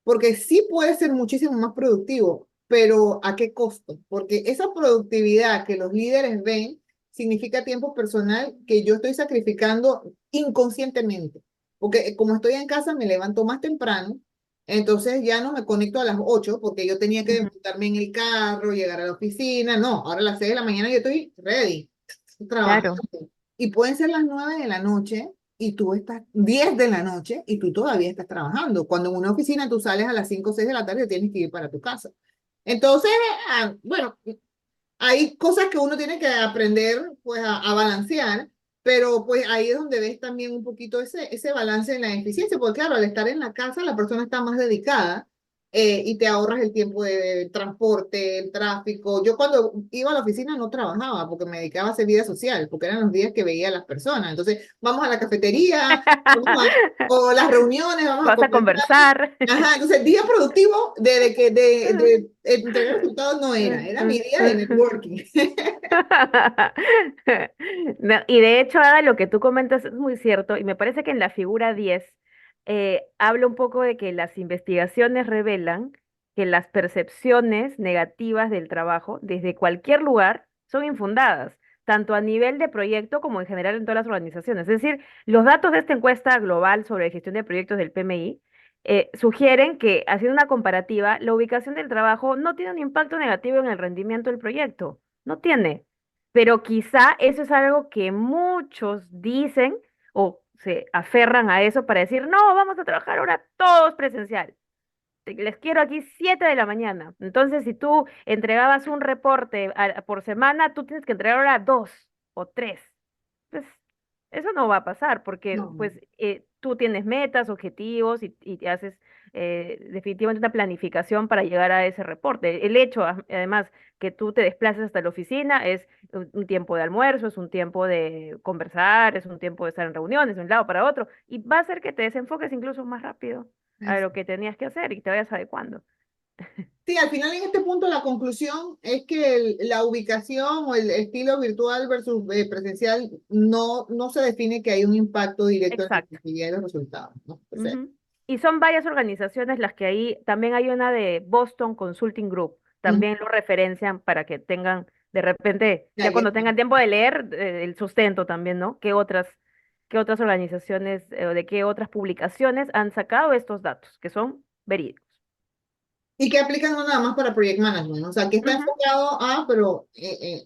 porque sí puede ser muchísimo más productivo, pero ¿a qué costo? Porque esa productividad que los líderes ven significa tiempo personal que yo estoy sacrificando inconscientemente, porque como estoy en casa me levanto más temprano, entonces ya no me conecto a las 8 porque yo tenía que Ujú. montarme en el carro, llegar a la oficina, no, ahora a las 6 de la mañana yo estoy ready, trabajando. Claro. Y pueden ser las 9 de la noche y tú estás 10 de la noche y tú todavía estás trabajando. Cuando en una oficina tú sales a las 5 o 6 de la tarde y tienes que ir para tu casa. Entonces, bueno, hay cosas que uno tiene que aprender pues a balancear, pero pues ahí es donde ves también un poquito ese balance en la eficiencia, porque claro, al estar en la casa la persona está más dedicada y te ahorras el tiempo de transporte, el tráfico. Yo cuando iba a la oficina no trabajaba porque me dedicaba a hacer vida social, porque eran los días que veía a las personas. Entonces, vamos a la cafetería, o las reuniones, vamos a Vas a comer. conversar. Ajá, entonces día productivo de entregar resultados no era mi día de networking. No, y de hecho, Ada, lo que tú comentas es muy cierto, y me parece que en la figura 10 habla un poco de que las investigaciones revelan que las percepciones negativas del trabajo desde cualquier lugar son infundadas, tanto a nivel de proyecto como en general en todas las organizaciones. Es decir, los datos de esta encuesta global sobre gestión de proyectos del PMI sugieren que, haciendo una comparativa, la ubicación del trabajo no tiene un impacto negativo en el rendimiento del proyecto. No tiene. Pero quizá eso es algo que muchos dicen o se aferran a eso para decir, no, vamos a trabajar ahora todos presencial. Les quiero aquí 7 de la mañana. Entonces, si tú entregabas un reporte por semana, tú tienes que entregar ahora 2 o 3. Pues eso no va a pasar porque No, pues tú tienes metas, objetivos y te haces definitivamente una planificación para llegar a ese reporte. El hecho, además, que tú te desplaces hasta la oficina es un tiempo de almuerzo, es un tiempo de conversar, es un tiempo de estar en reuniones de un lado para otro y va a hacer que te desenfoques incluso más rápido a es- lo que tenías que hacer y te vayas adecuando. Sí, al final en este punto la conclusión es que la ubicación o el estilo virtual versus presencial no se define que hay un impacto directo en la Exacto. efectividad y los resultados, ¿no? Perfecto. Ujú. Y son varias organizaciones las que ahí, también hay una de Boston Consulting Group, Ujú. también lo referencian para que tengan, de repente, Ya, ya cuando tengan tiempo de leer, el sustento también, ¿no? Qué otras organizaciones o de qué otras publicaciones han sacado estos datos, que son verídicos? y que aplican no nada más para project management, o sea, que está Ujú, enfocado pero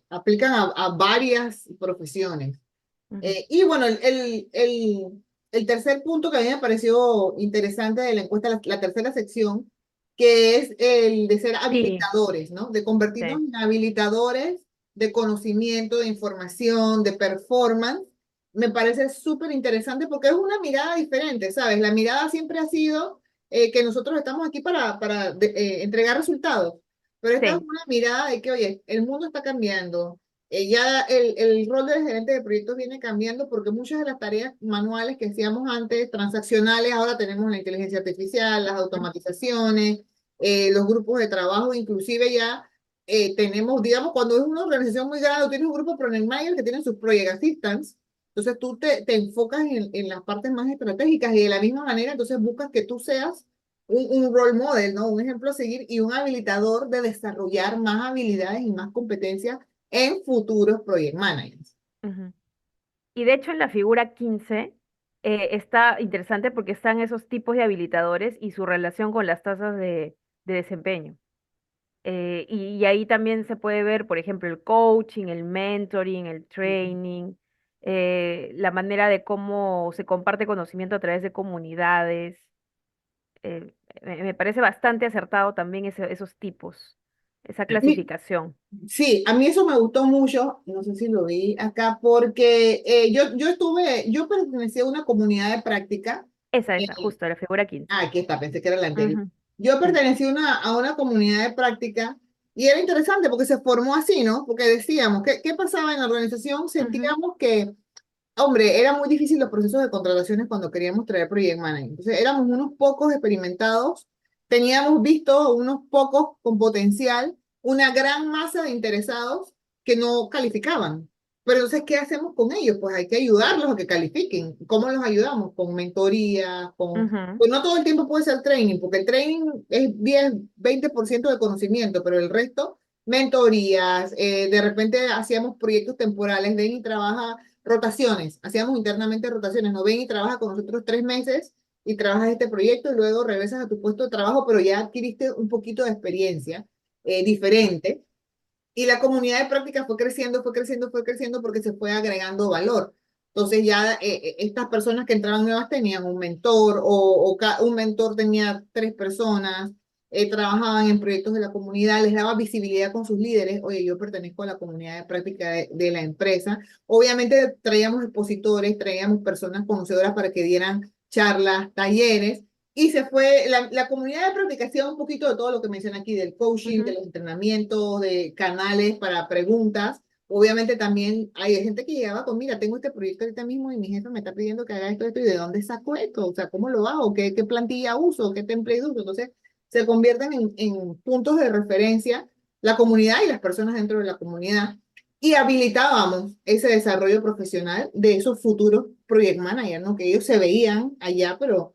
aplican a varias profesiones. ujú. Y bueno, el tercer punto que a mí me pareció interesante de la encuesta, la tercera sección, que es el de ser Sí, habilitadores, ¿no? De convertirnos sí. en habilitadores de conocimiento, de información, de performance. Me parece súper interesante porque es una mirada diferente, ¿sabes? La mirada siempre ha sido que nosotros estamos aquí para entregar resultados, pero esta es Sí. una mirada de que, oye, el mundo está cambiando, ya el rol del gerente de proyectos viene cambiando porque muchas de las tareas manuales que hacíamos antes, transaccionales, ahora tenemos la inteligencia artificial, las Ujú, automatizaciones, los grupos de trabajo, inclusive ya tenemos, digamos, cuando es una organización muy grande, tienes un grupo de project managers que tienen sus project assistants, entonces tú te enfocas en las partes más estratégicas y de la misma manera, entonces buscas que tú seas un role model, ¿no? Un ejemplo a seguir y un habilitador de desarrollar más habilidades y más competencias en futuros project managers. ujú. Y de hecho en la figura 15 está interesante porque están esos tipos de habilitadores y su relación con las tasas de desempeño. Y ahí también se puede ver, por ejemplo, el coaching, el mentoring, el training, la manera de cómo se comparte conocimiento a través de comunidades. Me parece bastante acertado también esos tipos, esa Mi- clasificación. Sí, a mí eso me gustó mucho, no sé si lo vi acá, porque yo pertenecí a una comunidad de práctica. Esa, eh, justo, la figura 15. Aquí está, pensé que era la anterior. Ujú, Yo sí. pertenecí a una comunidad de práctica y era interesante porque se formó así, ¿no? Porque decíamos, ¿qué pasaba en la organización? Ujú, Sentíamos que hombre, era muy difícil los procesos de contrataciones cuando queríamos traer project manager. Entonces, éramos unos pocos experimentados, teníamos visto unos pocos con potencial, una gran masa de interesados que no calificaban. Pero entonces, ¿qué hacemos con ellos? Pues hay que ayudarlos a que califiquen. ¿Cómo los ayudamos? Con mentoría, Ujú. Pues no todo el tiempo puede ser training, porque el training es 10, 20% de conocimiento, pero el resto, mentorías, de repente hacíamos proyectos temporales, ven y trabaja rotaciones, hacíamos internamente rotaciones, no ven y trabaja con nosotros 3 meses y trabajas este proyecto y luego regresas a tu puesto de trabajo, pero ya adquiriste un poquito de experiencia diferente. Y la comunidad de práctica fue creciendo, fue creciendo, fue creciendo porque se fue agregando valor. Entonces ya estas personas que entraban nuevas tenían un mentor un mentor tenía 3 personas, trabajaban en proyectos de la comunidad, les daba visibilidad con sus líderes. Oye, yo pertenezco a la comunidad de práctica de la empresa. Obviamente traíamos expositores, traíamos personas conocedoras para que dieran charlas, talleres. Y se fue, la comunidad de práctica hacía un poquito de todo lo que menciona aquí, del coaching, de Ujú. los entrenamientos, de canales para preguntas. Obviamente también hay gente que llegaba con, mira, tengo este proyecto ahorita mismo y mi jefe me está pidiendo que haga esto, esto, y ¿de dónde saco esto? O sea, ¿cómo lo hago? ¿Qué plantilla uso? ¿Qué template uso? Entonces, se convierten en puntos de referencia la comunidad y las personas dentro de la comunidad. Y habilitábamos ese desarrollo profesional de esos futuros project managers, ¿no? Que ellos se veían allá, pero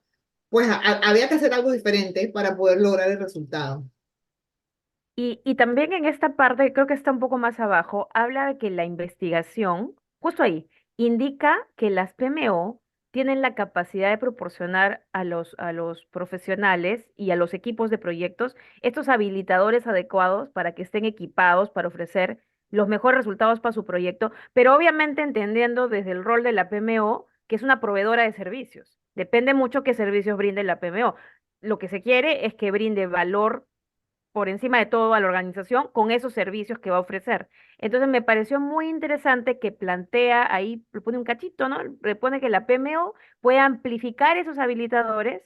pues había que hacer algo diferente para poder lograr el resultado. Y también en esta parte, creo que está un poco más abajo, habla de que la investigación, justo ahí, indica que las PMO tienen la capacidad de proporcionar a los profesionales y a los equipos de proyectos estos habilitadores adecuados para que estén equipados para ofrecer los mejores resultados para su proyecto, pero obviamente entendiendo desde el rol de la PMO que es una proveedora de servicios. Depende mucho qué servicios brinde la PMO. Lo que se quiere es que brinde valor por encima de todo a la organización con esos servicios que va a ofrecer. Entonces me pareció muy interesante que plantea ahí, le pone un cachito, ¿no? Le pone que la PMO puede amplificar esos habilitadores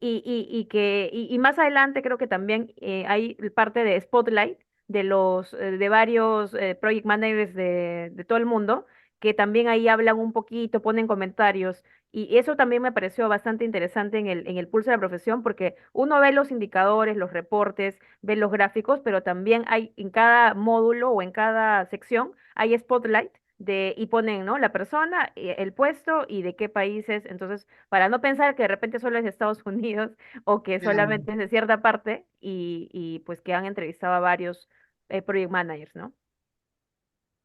y más adelante creo que también hay parte de Spotlight de varios project managers de todo el mundo que también ahí hablan un poquito, ponen comentarios y eso también me pareció bastante interesante en el pulso de la profesión porque uno ve los indicadores, los reportes, ve los gráficos, pero también hay en cada módulo o en cada sección hay spotlight y ponen, ¿no? La persona, el puesto y de qué países. Entonces, para no pensar que de repente solo es de Estados Unidos o que Claro. solamente es de cierta parte y pues que han entrevistado a varios project managers, ¿no?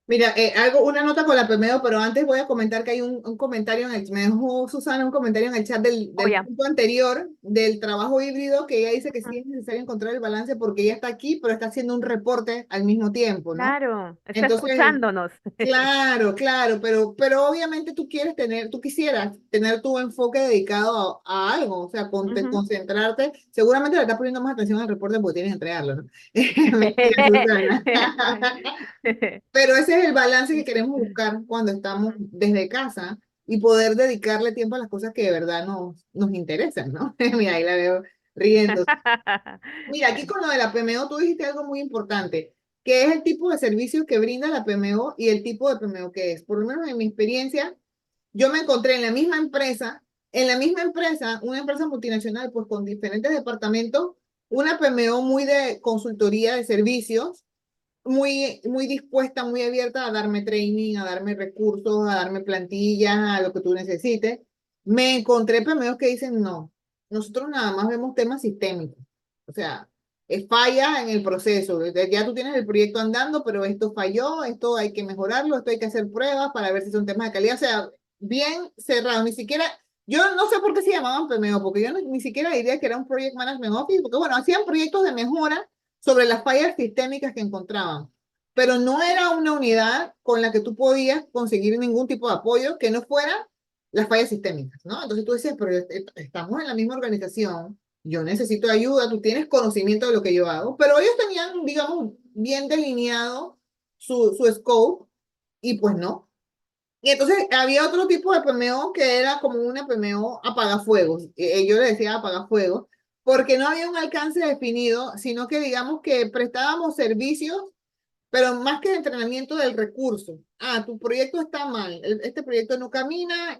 Mira, una nota con la PMO, pero antes voy a comentar que hay un comentario me dejó Susana un comentario en el chat Oh, del ya. punto anterior, del trabajo híbrido, que ella dice que sí es necesario encontrar el balance porque ella está aquí, pero está haciendo un reporte al mismo tiempo, ¿no? Claro, está Entonces, escuchándonos. claro, claro, pero obviamente tú quisieras tener tu enfoque dedicado a algo, o sea, Ujú. concentrarte, seguramente le estás poniendo más atención al reporte porque tienes que entregarlo, ¿no? Mentira, Susana. Pero ese es el balance que queremos buscar cuando estamos Ujú. desde casa y poder dedicarle tiempo a las cosas que de verdad nos interesan, ¿no? Mira, ahí la veo riendo. Mira, aquí con lo de la PMO, tú dijiste algo muy importante, que es el tipo de servicio que brinda la PMO y el tipo de PMO que es. Por lo menos en mi experiencia, yo me encontré en la misma empresa, una empresa multinacional, pues con diferentes departamentos, una PMO muy de consultoría de servicios, muy dispuesta, muy abierta a darme training, a darme recursos, a darme plantillas, a lo que tú necesites. Me encontré PMOs que dicen, no, nosotros nada más vemos temas sistémicos. O sea, es falla en el proceso. Ya tú tienes el proyecto andando, pero esto falló, esto hay que mejorarlo, esto hay que hacer pruebas para ver si son temas de calidad. O sea, bien cerrado. Ni siquiera, yo no sé por qué se llamaban PMO, porque yo ni siquiera diría que era un Project Management Office, porque bueno, hacían proyectos de mejora sobre las fallas sistémicas que encontraban, pero no era una unidad con la que tú podías conseguir ningún tipo de apoyo que no fuera las fallas sistémicas, ¿no? Entonces tú decías, pero estamos en la misma organización, yo necesito ayuda, tú tienes conocimiento de lo que yo hago, pero ellos tenían, digamos, bien delineado su scope y pues no. Y entonces había otro tipo de PMO que era como una PMO apagafuegos. Yo le decía apagafuegos, porque no había un alcance definido, sino que digamos que prestábamos servicios, pero más que de entrenamiento del recurso. Ah, tu proyecto está mal, este proyecto no camina,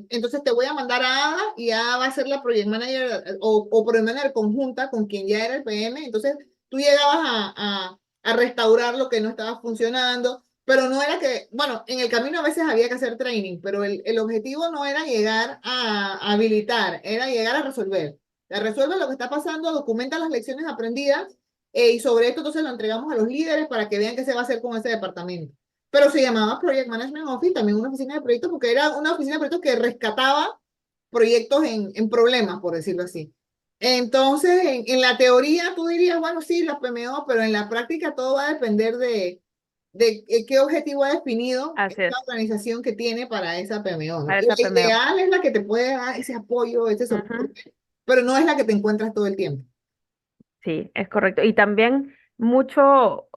entonces te voy a mandar a Ada y Ada va a ser la project manager o project manager conjunta con quien ya era el PM. Entonces tú llegabas a restaurar lo que no estaba funcionando. pero no era que, bueno, en el camino a veces había que hacer training, pero el objetivo no era llegar a habilitar, era llegar a resolver. Resuelve lo que está pasando, documenta las lecciones aprendidas y sobre esto entonces lo entregamos a los líderes para que vean qué se va a hacer con ese departamento. Pero se llamaba Project Management Office, también una oficina de proyectos, porque era una oficina de proyectos que rescataba proyectos en problemas, por decirlo así. Entonces, en la teoría tú dirías, bueno, sí, las PMO, pero en la práctica todo va a depender de qué objetivo ha definido Así esta es, organización que tiene para esa PMO, ¿no? para Y la esa PMO. ideal es la que te puede dar ese apoyo, ese Ujú. soporte, pero no es la que te encuentras todo el tiempo. Sí, es correcto. Y también mucho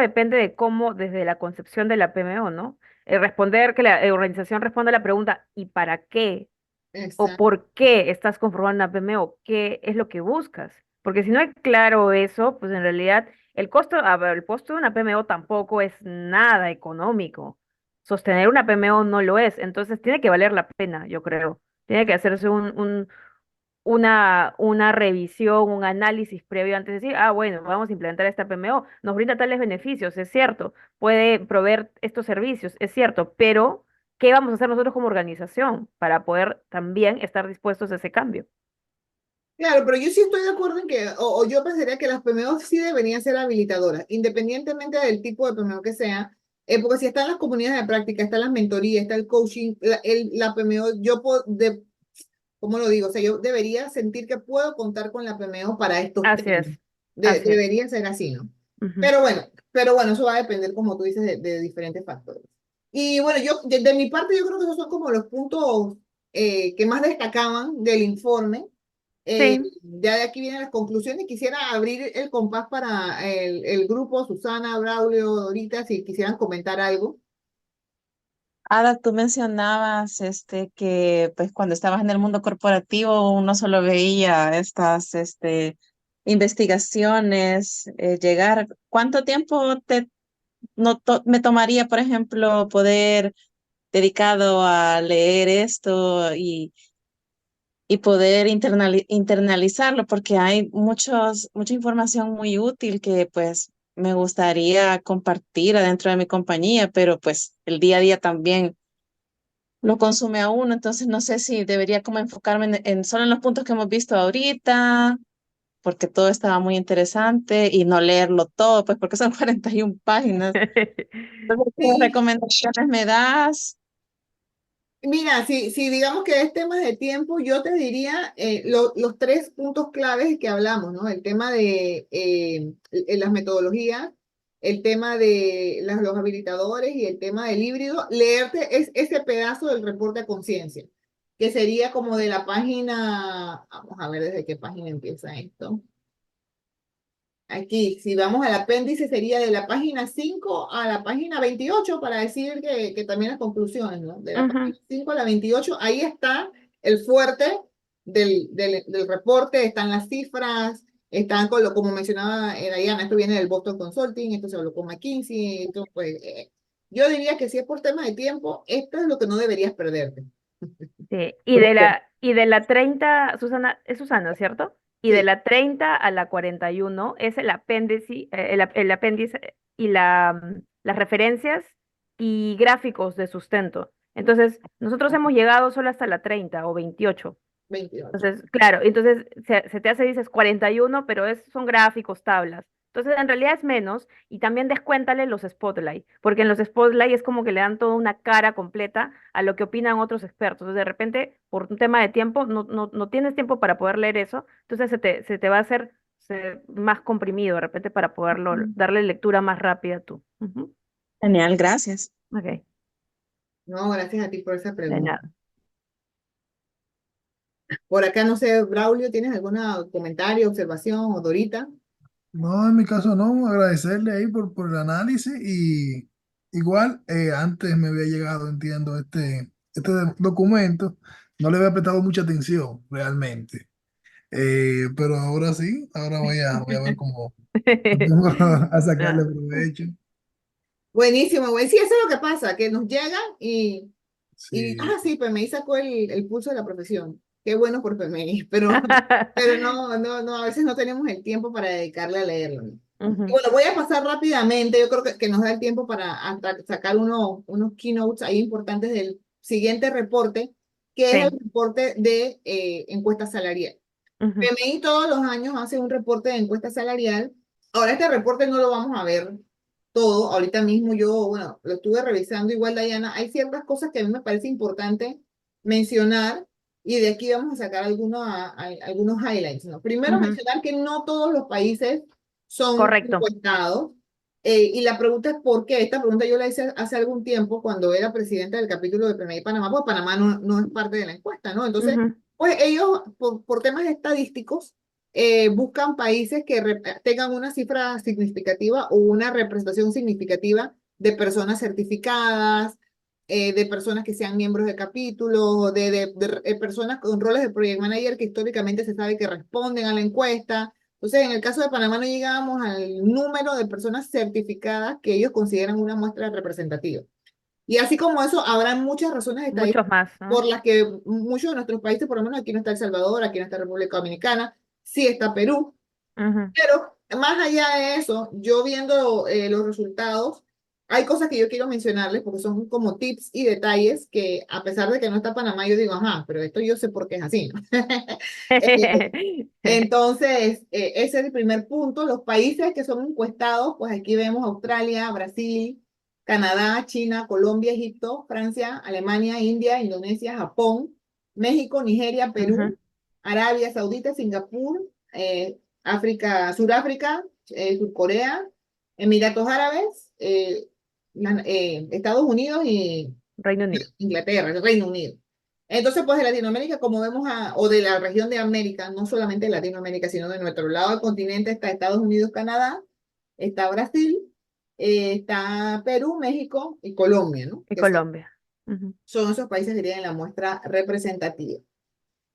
depende de cómo, desde la concepción de la PMO, ¿no? Responder, que la organización responda a la pregunta, ¿y para qué? ¿O Exacto. por qué estás conformando una PMO? ¿Qué es lo que buscas? Porque si no es claro eso, pues en realidad el costo de una PMO tampoco es nada económico. Sostener una PMO no lo es, entonces tiene que valer la pena, yo creo. Tiene que hacerse una revisión, un análisis previo antes de decir, ah, bueno, vamos a implementar esta PMO, nos brinda tales beneficios, es cierto, puede proveer estos servicios, es cierto, pero ¿qué vamos a hacer nosotros como organización para poder también estar dispuestos a ese cambio? Claro, pero yo sí estoy de acuerdo en que, o yo pensaría que las PMO sí deberían ser habilitadoras, independientemente del tipo de PMO que sea, porque si están las comunidades de práctica, están las mentorías, está el coaching, la PMO, ¿cómo lo digo? O sea, yo debería sentir que puedo contar con la PMO para estos Así es, temas. así es. Debería ser así, ¿no? Ujú. Pero bueno, eso va a depender, como tú dices, de diferentes factores. Y bueno, de mi parte, yo creo que esos son como los puntos que más destacaban del informe. Sí. Ya de aquí vienen las conclusiones. Quisiera abrir el compás para el grupo, Susana, Braulio, Dorita, si quisieran comentar algo. Ada, tú mencionabas que pues cuando estabas en el mundo corporativo uno solo veía estas investigaciones llegar. ¿Cuánto tiempo me tomaría, por ejemplo, poder dedicado a leer esto y poder internalizarlo? Porque hay mucha información muy útil que pues me gustaría compartir adentro de mi compañía, pero pues el día a día también lo consume a uno, entonces no sé si debería como enfocarme solo en los puntos que hemos visto ahorita, porque todo estaba muy interesante y no leerlo todo, pues porque son 41 páginas. Entonces, ¿qué Sí, recomendaciones me das? mira, si digamos que es tema de tiempo, yo te diría los tres puntos claves que hablamos, ¿no? El tema de las metodologías, el tema de los habilitadores y el tema del híbrido. Leerte ese pedazo del reporte a conciencia, que sería como de la página, vamos a ver desde qué página empieza esto. Aquí, si vamos al apéndice, sería de la página 5 a la página 28 para decir que también las conclusiones, ¿no? De la Ujú. página 5 a la 28 ahí está el fuerte del reporte, están las cifras, están con como mencionaba Diana, esto viene del Boston Consulting, esto se habló con McKinsey, entonces, pues, yo diría que si es por tema de tiempo, esto es lo que no deberías perderte. Sí, y de la 30 Susana, es Susana, ¿cierto? Y de Sí, la 30 a la 41 es el apéndice, el apéndice y las referencias y gráficos de sustento. Entonces, nosotros hemos llegado solo hasta la 30 o 28. 28. Entonces, claro, entonces se te hace, dices 41, pero son gráficos, tablas. Entonces, en realidad es menos y también descuéntale los spotlight, porque en los spotlight es como que le dan toda una cara completa a lo que opinan otros expertos. Entonces, de repente, por un tema de tiempo, no tienes tiempo para poder leer eso, entonces se te va a hacer más comprimido de repente para poderlo darle lectura más rápida tú. Ujú. Genial, gracias. Ok, No, gracias a ti por esa de pregunta. nada. Por acá, no sé, Braulio, ¿tienes algún comentario, observación o Dorita? No, en mi caso no, agradecerle ahí por el análisis y igual antes me había llegado, entiendo, este documento, no le había prestado mucha atención realmente. Pero ahora sí, ahora voy a ver cómo a sacarle Ah, provecho. Buenísimo, güey. Sí, eso es lo que pasa, que nos llega Sí, sí, PMI sacó el pulso de la profesión. Qué bueno por PMI, pero no, a veces no tenemos el tiempo para dedicarle a leerlo, ¿no? Ujú. Bueno, voy a pasar rápidamente, yo creo que nos da el tiempo para sacar unos keynotes ahí importantes del siguiente reporte, que es el Sí. reporte de encuesta salarial. Ujú. PMI todos los años hace un reporte de encuesta salarial. Ahora este reporte no lo vamos a ver todo. Ahorita mismo yo, bueno, lo estuve revisando igual, Diana. Hay ciertas cosas que a mí me parece importante mencionar y de aquí vamos a sacar algunos highlights, ¿no? Primero Ujú. mencionar que no todos los países son Correcto. encuestados. Y la pregunta es ¿por qué? Esta pregunta yo la hice hace algún tiempo cuando era presidenta del capítulo de PMI Panamá, porque Panamá no es parte de la encuesta, ¿no? Entonces, Ujú. pues ellos, por temas estadísticos, buscan países que tengan una cifra significativa o una representación significativa de personas certificadas, de personas que sean miembros de capítulos, de personas con roles de project manager que históricamente se sabe que responden a la encuesta. Entonces, en el caso de Panamá no llegábamos al número de personas certificadas que ellos consideran una muestra representativa. Y así como eso, habrá muchas razones Muchos estadísticas más, por ¿no? las que muchos de nuestros países, por lo menos aquí no está El Salvador, aquí no está República Dominicana, sí está Perú, Ujú. pero más allá de eso, yo viendo los resultados, hay cosas que yo quiero mencionarles porque son como tips y detalles que a pesar de que no está Panamá, yo digo, ajá, pero esto yo sé por qué es así, ¿no? Entonces, ese es el primer punto. Los países que son encuestados, pues aquí vemos Australia, Brasil, Canadá, China, Colombia, Egipto, Francia, Alemania, India, Indonesia, Japón, México, Nigeria, Ujú. Perú, Arabia Saudita, Singapur, Sudáfrica, Surcorea, Emiratos Árabes, Estados Unidos y Reino Unido. Inglaterra, el Reino Unido. Entonces, pues de Latinoamérica, como vemos, o de la región de América, no solamente de Latinoamérica, sino de nuestro lado del continente, está Estados Unidos, Canadá, está Brasil, está Perú, México y Colombia, ¿no? Y Que son, Colombia. Ujú. son esos países que tienen la muestra representativa.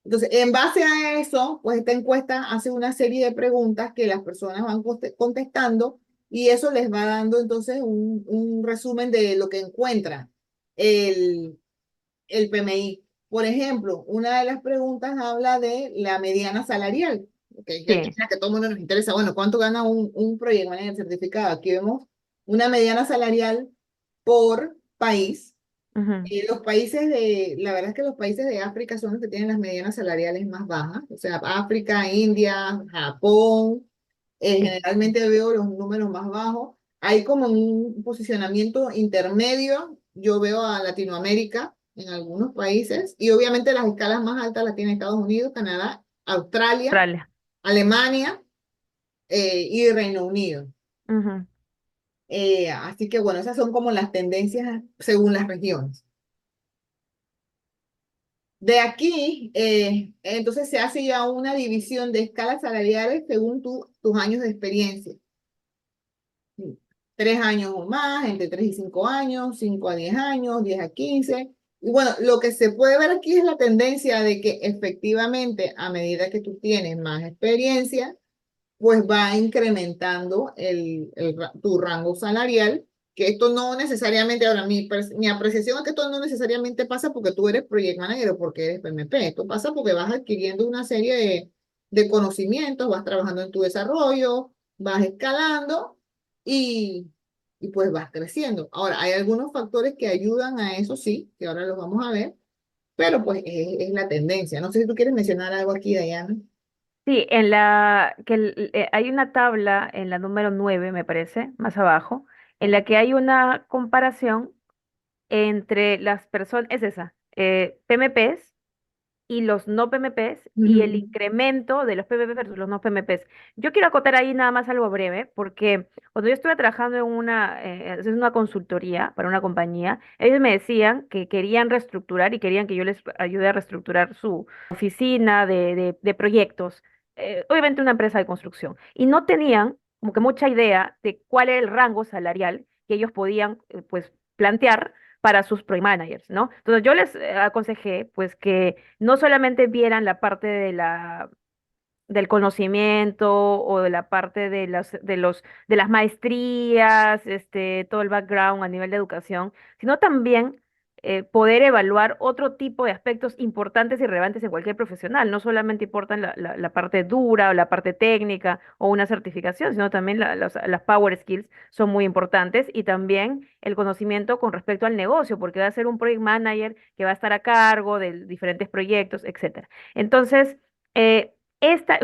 Entonces, en base a eso, pues esta encuesta hace una serie de preguntas que las personas van contestando y eso les va dando entonces un resumen de lo que encuentra el, el PMI. Por ejemplo, una de las preguntas habla de la mediana salarial, que Sí. es la que a todo el mundo nos interesa. Bueno, ¿cuánto gana un project manager certificado? Aquí vemos una mediana salarial por país. Ujú. Los la verdad es que los países de África son los que tienen las medianas salariales más bajas. O sea, África, India, Japón, Sí. generalmente veo los números más bajos. Hay como un posicionamiento intermedio. Yo veo a Latinoamérica en algunos países y obviamente las escalas más altas las tiene Estados Unidos, Canadá, Australia, Australia. Alemania y Reino Unido. Ujú. Así que bueno, esas son como las tendencias según las regiones. De aquí, entonces se hace ya una división de escalas salariales según tus años de experiencia. 3 años o más, entre 3 y 5 años, 5 a 10 años, 10 a 15. Y bueno, lo que se puede ver aquí es la tendencia de que efectivamente a medida que tú tienes más experiencia, pues va incrementando tu rango salarial, que esto no necesariamente, ahora mi apreciación es que esto no necesariamente pasa porque tú eres project manager o porque eres PMP, esto pasa porque vas adquiriendo una serie de conocimientos, vas trabajando en tu desarrollo, vas escalando y, y pues vas creciendo. Ahora, hay algunos factores que ayudan a eso, sí, que ahora los vamos a ver, pero pues es la tendencia. No sé si tú quieres mencionar algo aquí, Diana. Sí, hay una tabla en la número 9, me parece, más abajo, en la que hay una comparación entre las personas, es esa, PMPs y los no PMPs y el Ujú, incremento de los PMPs versus los no PMPs. Yo quiero acotar ahí nada más algo breve, porque cuando yo estuve trabajando haciendo una consultoría para una compañía, ellos me decían que querían reestructurar y querían que yo les ayude a reestructurar su oficina de proyectos, obviamente una empresa de construcción, y no tenían como que mucha idea de cuál era el rango salarial que ellos podían pues plantear para sus project managers, ¿no? Entonces yo les aconsejé pues que no solamente vieran la parte del conocimiento o de la parte de las maestrías, todo el background a nivel de educación, sino también poder evaluar otro tipo de aspectos importantes y relevantes en cualquier profesional. No solamente importa la parte dura o la parte técnica o una certificación, sino también las power skills son muy importantes y también el conocimiento con respecto al negocio, porque va a ser un project manager que va a estar a cargo de diferentes proyectos, etcétera. Entonces,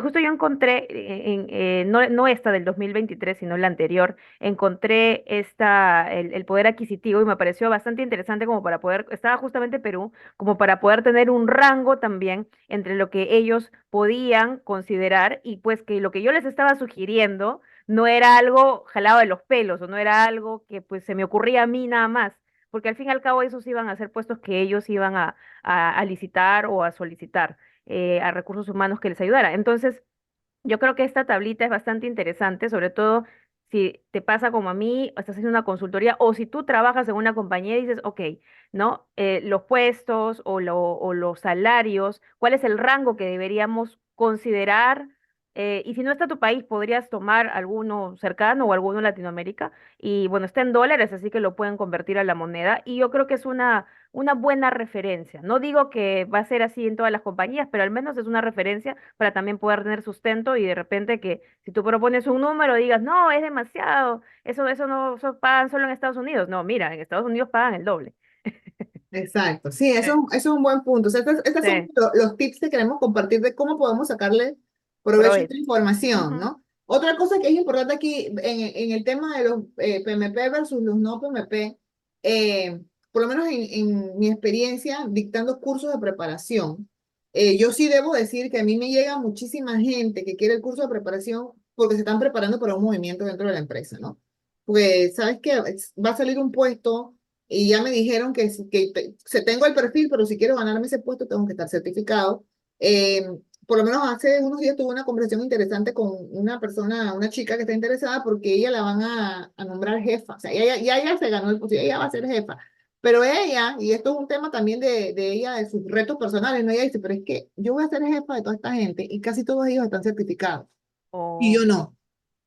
justo yo encontré, no esta del 2023, sino la anterior, encontré el poder adquisitivo y me pareció bastante interesante como para poder, estaba justamente en Perú, como para poder tener un rango también entre lo que ellos podían considerar y pues que lo que yo les estaba sugiriendo no era algo jalado de los pelos o no era algo que pues se me ocurría a mí nada más, porque al fin y al cabo esos iban a ser puestos que ellos iban a licitar o a solicitar a recursos humanos que les ayudara. Entonces, yo creo que esta tablita es bastante interesante, sobre todo si te pasa como a mí, o estás haciendo una consultoría, o si tú trabajas en una compañía y dices, ok, ¿no? Los puestos o los salarios, ¿cuál es el rango que deberíamos considerar? Y si no está tu país, podrías tomar alguno cercano o alguno en Latinoamérica. Y bueno, está en dólares, así que lo pueden convertir a la moneda. Y yo creo que es una buena referencia. No digo que va a ser así en todas las compañías, pero al menos es una referencia para también poder tener sustento y de repente que si tú propones un número digas, no, es demasiado, eso no eso pagan solo en Estados Unidos. No, mira, en Estados Unidos pagan el doble. Exacto, sí, Sí, eso es un buen punto. O sea, estos son sí, los tips que queremos compartir de cómo podemos sacarle provecho a esta provecho. información, Ujú. ¿no? Otra cosa que es importante aquí en el tema de los PMP versus los no PMP, por lo menos en mi experiencia dictando cursos de preparación, yo sí debo decir que a mí me llega muchísima gente que quiere el curso de preparación porque se están preparando para un movimiento dentro de la empresa, ¿no? Pues, ¿sabes qué? Va a salir un puesto y ya me dijeron se tengo el perfil, pero si quiero ganarme ese puesto tengo que estar certificado. Eh, por lo menos hace unos días tuve una conversación interesante con una persona, una chica que está interesada porque ella la van a nombrar jefa. O sea, ella se ganó el puesto, ella va a ser jefa. Pero ella, y esto es un tema también de ella, de sus retos personales, ¿no? Ella dice, pero es que yo voy a ser jefa de toda esta gente y casi todos ellos están certificados y O, yo no.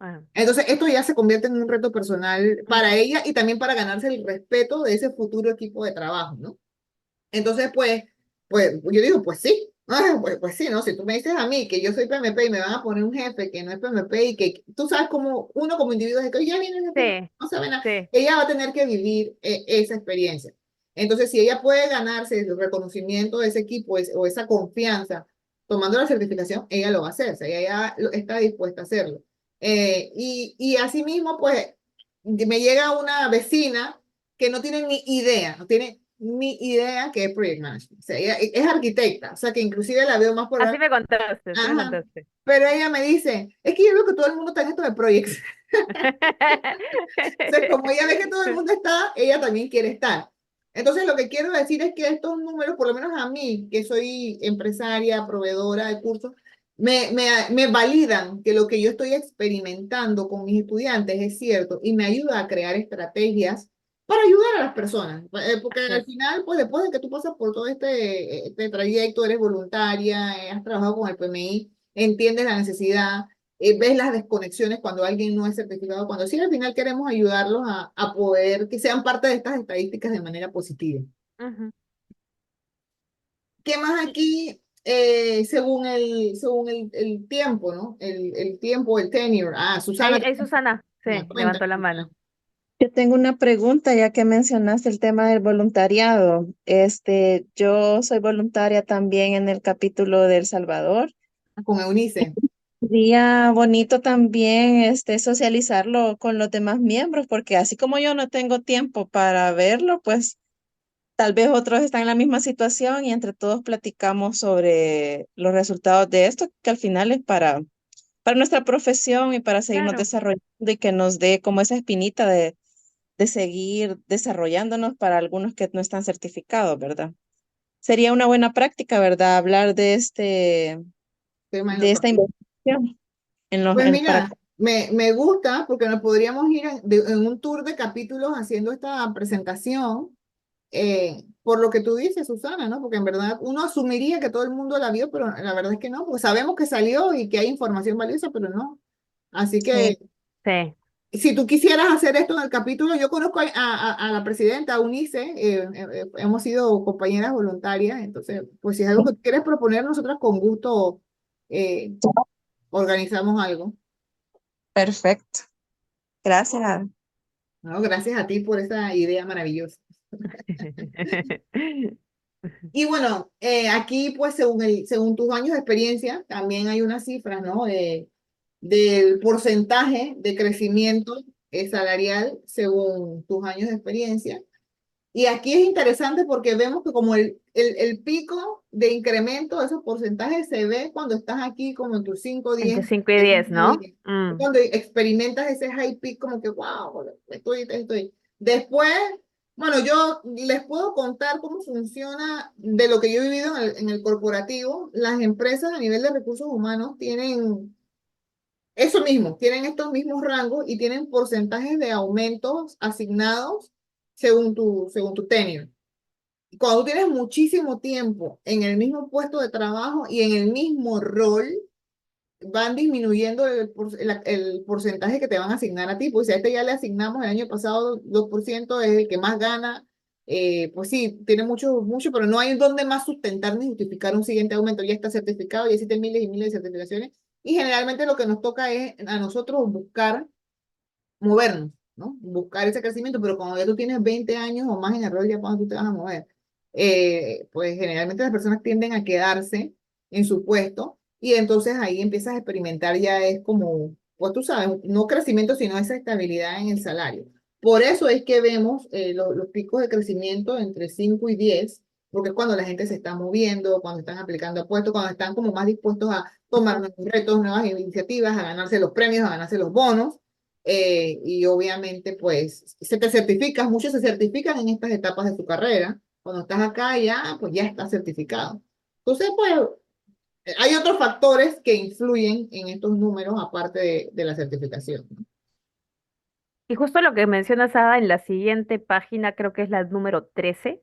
ah, Entonces, esto ya se convierte en un reto personal para ujú. ella y también para ganarse el respeto de ese futuro equipo de trabajo, ¿no? Entonces, pues yo digo, pues sí, pues sí, ¿no? Si tú me dices a mí que yo soy PMP y me van a poner un jefe que no es PMP y que tú sabes como uno como individuo es que ya viene el jefe, Sí, no sabe nada, sí. ella va a tener que vivir esa experiencia. Entonces, si ella puede ganarse el reconocimiento de ese equipo o esa confianza tomando la certificación, ella lo va a hacer, o sea, ella ya está dispuesta a hacerlo. Y asimismo, pues me llega una vecina que no tiene ni idea, no tiene ni idea que es Project Management. O sea, ella es arquitecta, o sea, que inclusive la veo más por... Así me Ajá. contaste. Pero ella me dice, es que yo veo que todo el mundo está en esto de projects. Entonces, como ella ve que todo el mundo está, ella también quiere estar. Entonces, lo que quiero decir es que estos números, por lo menos a mí, que soy empresaria, proveedora de cursos, me validan que lo que yo estoy experimentando con mis estudiantes es cierto y me ayuda a crear estrategias para ayudar a las personas. Porque Así al es. final, pues después de que tú pasas por todo este trayecto, eres voluntaria, has trabajado con el PMI, entiendes la necesidad, ves las desconexiones cuando alguien no es certificado, cuando sí al final queremos ayudarlos a poder que sean parte de estas estadísticas de manera positiva. Ujú. ¿Qué más Y aquí? Según el tiempo, ¿no? El tiempo, el tenure. Ah, Susana, ahí Susana, sí, ya, levantó cuéntame, la Susana. mano. Yo tengo una pregunta, ya que mencionaste el tema del voluntariado. Yo soy voluntaria también en el capítulo de El Salvador. Con Eunice. Sería bonito también socializarlo con los demás miembros, porque así como yo no tengo tiempo para verlo, pues tal vez otros están en la misma situación y entre todos platicamos sobre los resultados de esto, que al final es para nuestra profesión y para seguirnos Claro. desarrollando y que nos dé como esa espinita de seguir desarrollándonos para algunos que no están certificados, ¿verdad? Sería una buena práctica, ¿verdad? Hablar Tema en lo de esta correcto. investigación Pues para mira, me gusta porque nos podríamos ir en un tour de capítulos haciendo esta presentación, por lo que tú dices, Susana, ¿no? Porque en verdad uno asumiría que todo el mundo la vio, pero la verdad es que no, porque sabemos que salió y que hay información valiosa, pero no. Así sí. que Sí. Si tú quisieras hacer esto en el capítulo, yo conozco a la presidenta, a Unice, hemos sido compañeras voluntarias, entonces, pues si es algo que quieres proponer, nosotras con gusto eh, organizamos algo. Perfecto. Gracias. No, gracias a ti por esa idea maravillosa. Y bueno, aquí pues según tus años de experiencia, también hay unas cifras, ¿no? Del porcentaje de crecimiento salarial según tus años de experiencia. Y aquí es interesante porque vemos que como el pico de incremento de esos porcentajes se ve cuando estás aquí como en tus 5 Entre 10, 5 y 10, ¿no? cuando experimentas ese high peak como que, wow, estoy. Después, bueno, yo les puedo contar cómo funciona de lo que yo he vivido en el corporativo. Las empresas a nivel de recursos humanos tienen eso mismo, tienen estos mismos rangos y tienen porcentajes de aumentos asignados según tu tenure. Cuando tú tienes muchísimo tiempo en el mismo puesto de trabajo y en el mismo rol, van disminuyendo el porcentaje que te van a asignar a ti. Pues si a este ya le asignamos el año pasado 2%, es el que más gana. Pues sí, tiene mucho, mucho, pero no hay donde más sustentar ni justificar un siguiente aumento. Ya está certificado, ya existen miles y miles de certificaciones. Y generalmente lo que nos toca es a nosotros buscar movernos, ¿no? Buscar ese crecimiento, pero cuando ya tú tienes 20 años o más en el rol, ya cuando tú te vas a mover. Pues generalmente las personas tienden a quedarse en su puesto y entonces ahí empiezas a experimentar ya es como, pues tú sabes, no crecimiento, sino esa estabilidad en el salario. Por eso es que vemos los picos de crecimiento entre 5 y 10, porque es cuando la gente se está moviendo, cuando están aplicando a puestos, cuando están como más dispuestos a tomar nuevos retos, nuevas iniciativas, a ganarse los premios, a ganarse los bonos. Y obviamente, pues, se te certificas, muchos se certifican en estas etapas de su carrera. Cuando estás acá ya, pues ya estás certificado. Entonces, pues, hay otros factores que influyen en estos números aparte de la certificación, ¿no? Y justo lo que mencionas, Ada, en la siguiente página, creo que es la número 13,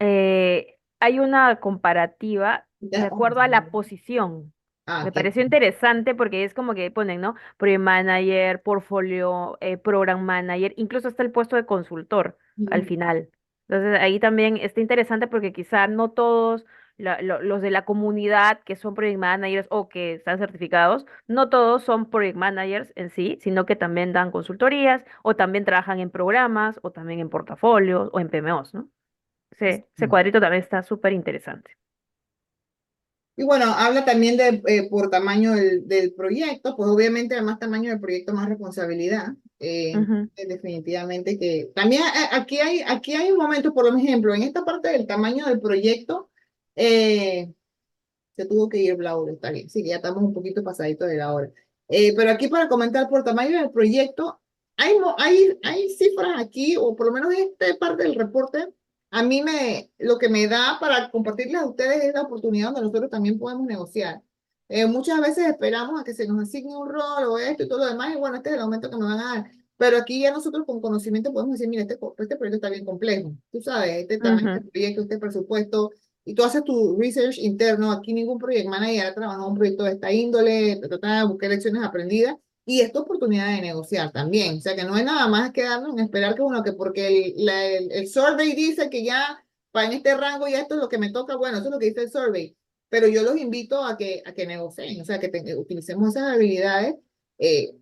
hay una comparativa de Ya, acuerdo a la posición. Me ok. pareció interesante porque es como que ponen, ¿no? Project Manager, Portfolio, Program Manager, incluso hasta el puesto de consultor al Mm. final. Entonces ahí también está interesante porque quizá no todos los de la comunidad que son Project Managers o que están certificados, no todos son Project Managers en sí, sino que también dan consultorías o también trabajan en programas o también en portafolios o en PMOs, ¿no? Ese cuadrito también está súper interesante. Y bueno, habla también de por tamaño del proyecto, pues obviamente a más tamaño del proyecto, más responsabilidad. Ujú. Definitivamente que también aquí hay un momento, por ejemplo, en esta parte del tamaño del proyecto, eh, se tuvo que ir Blau, está bien, sí, que ya estamos un poquito pasadito de la hora. Pero aquí para comentar por tamaño del proyecto, hay cifras aquí, o por lo menos esta parte del reporte, lo que me da para compartirles a ustedes es la oportunidad donde nosotros también podemos negociar. Muchas veces esperamos a que se nos asigne un rol o esto y todo lo demás, y bueno, este es el aumento que me van a dar. Pero aquí ya nosotros con conocimiento podemos decir, mira, este proyecto está bien complejo. Tú sabes, este tamaño Ujú. del proyecto, este presupuesto, y tú haces tu research interno. Aquí ningún project manager ha trabajado un proyecto de esta índole, trata de buscar lecciones aprendidas y esta oportunidad de negociar también. O sea, que no es nada más quedarnos en esperar que, bueno, que porque el survey dice que ya para en este rango ya esto es lo que me toca, bueno, eso es lo que dice el survey. Pero yo los invito a que negocien, o sea, que utilicemos esas habilidades eh,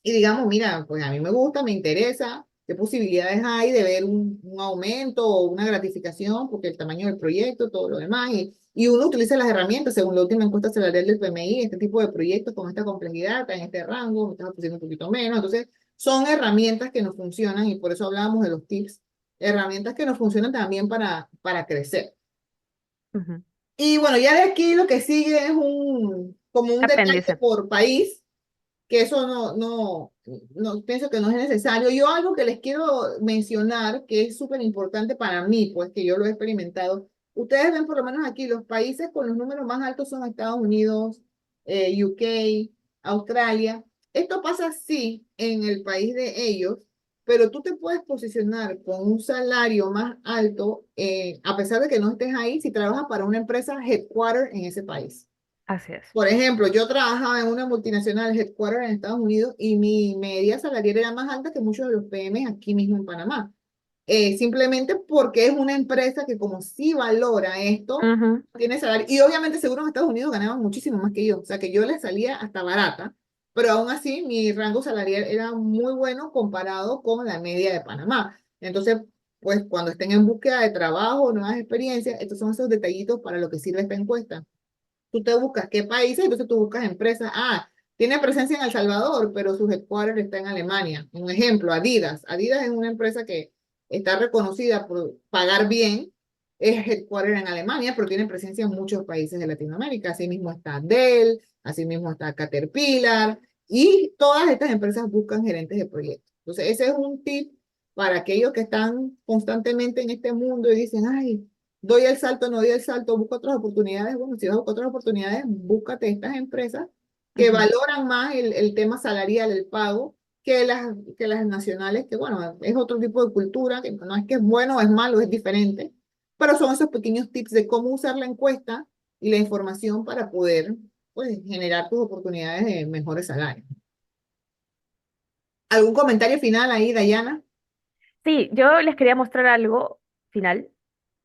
y digamos, mira, pues a mí me gusta, me interesa, qué posibilidades hay de ver un aumento o una gratificación, porque el tamaño del proyecto, todo lo demás, y uno utiliza las herramientas, según la última encuesta salarial del PMI, este tipo de proyectos con esta complejidad, está en este rango, me estás ofreciendo un poquito menos, entonces son herramientas que nos funcionan y por eso hablábamos de los tips, herramientas que nos funcionan también para crecer. Ujú. Y bueno, ya de aquí lo que sigue es como un detalle Apéndice. por país que eso no pienso que no es necesario. Yo algo que les quiero mencionar, que es súper importante para mí, pues que yo lo he experimentado. Ustedes ven por lo menos aquí, los países con los números más altos son Estados Unidos, UK, Australia. Esto pasa sí en el país de ellos, pero tú te puedes posicionar con un salario más alto, a pesar de que no estés ahí, si trabajas para una empresa headquarter en ese país. Así es. Por ejemplo, yo trabajaba en una multinacional headquarter en Estados Unidos y mi media salarial era más alta que muchos de los PM aquí mismo en Panamá. Simplemente porque es una empresa que como sí valora esto, Ujú. tiene salario. Y obviamente seguro en Estados Unidos ganaban muchísimo más que yo. O sea que yo les salía hasta barata, pero aún así mi rango salarial era muy bueno comparado con la media de Panamá. Entonces, pues cuando estén en búsqueda de trabajo, nuevas experiencias, estos son esos detallitos para lo que sirve esta encuesta. Tú te buscas qué países, entonces tú buscas empresas. Ah, tiene presencia en El Salvador, pero su headquarter está en Alemania. Un ejemplo, Adidas. Adidas es una empresa que está reconocida por pagar bien, es headquarter en Alemania, pero tiene presencia en muchos países de Latinoamérica. Asimismo está Dell, asimismo está Caterpillar, y todas estas empresas buscan gerentes de proyectos. Entonces, ese es un tip para aquellos que están constantemente en este mundo y dicen, ay, doy el salto, no doy el salto, busco otras oportunidades. Bueno, si vas a buscar otras oportunidades, búscate estas empresas que Ujú. valoran más el tema salarial, el pago, que las nacionales, que bueno, es otro tipo de cultura, que no es que es bueno o es malo, es diferente, pero son esos pequeños tips de cómo usar la encuesta y la información para poder, pues, generar tus oportunidades de mejores salarios. ¿Algún comentario final ahí, Dayana? Sí, yo les quería mostrar algo final,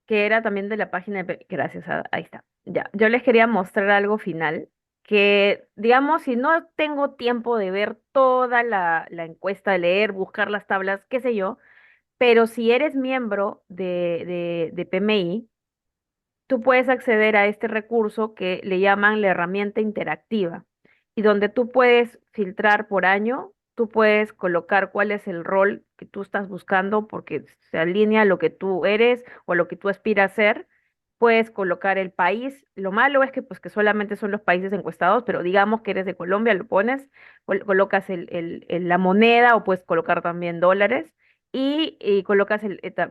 que era también de la página Gracias, ahí está. Ya, yo les quería mostrar algo final, que digamos, si no tengo tiempo de ver toda la encuesta, de leer, buscar las tablas, qué sé yo, pero si eres miembro de PMI, tú puedes acceder a este recurso que le llaman la herramienta interactiva y donde tú puedes filtrar por año, tú puedes colocar cuál es el rol que tú estás buscando porque se alinea a lo que tú eres o a lo que tú aspiras a ser. Puedes colocar el país. Lo malo es que pues que solamente son los países encuestados, pero digamos que eres de Colombia, lo pones, colocas la moneda o puedes colocar también dólares y colocas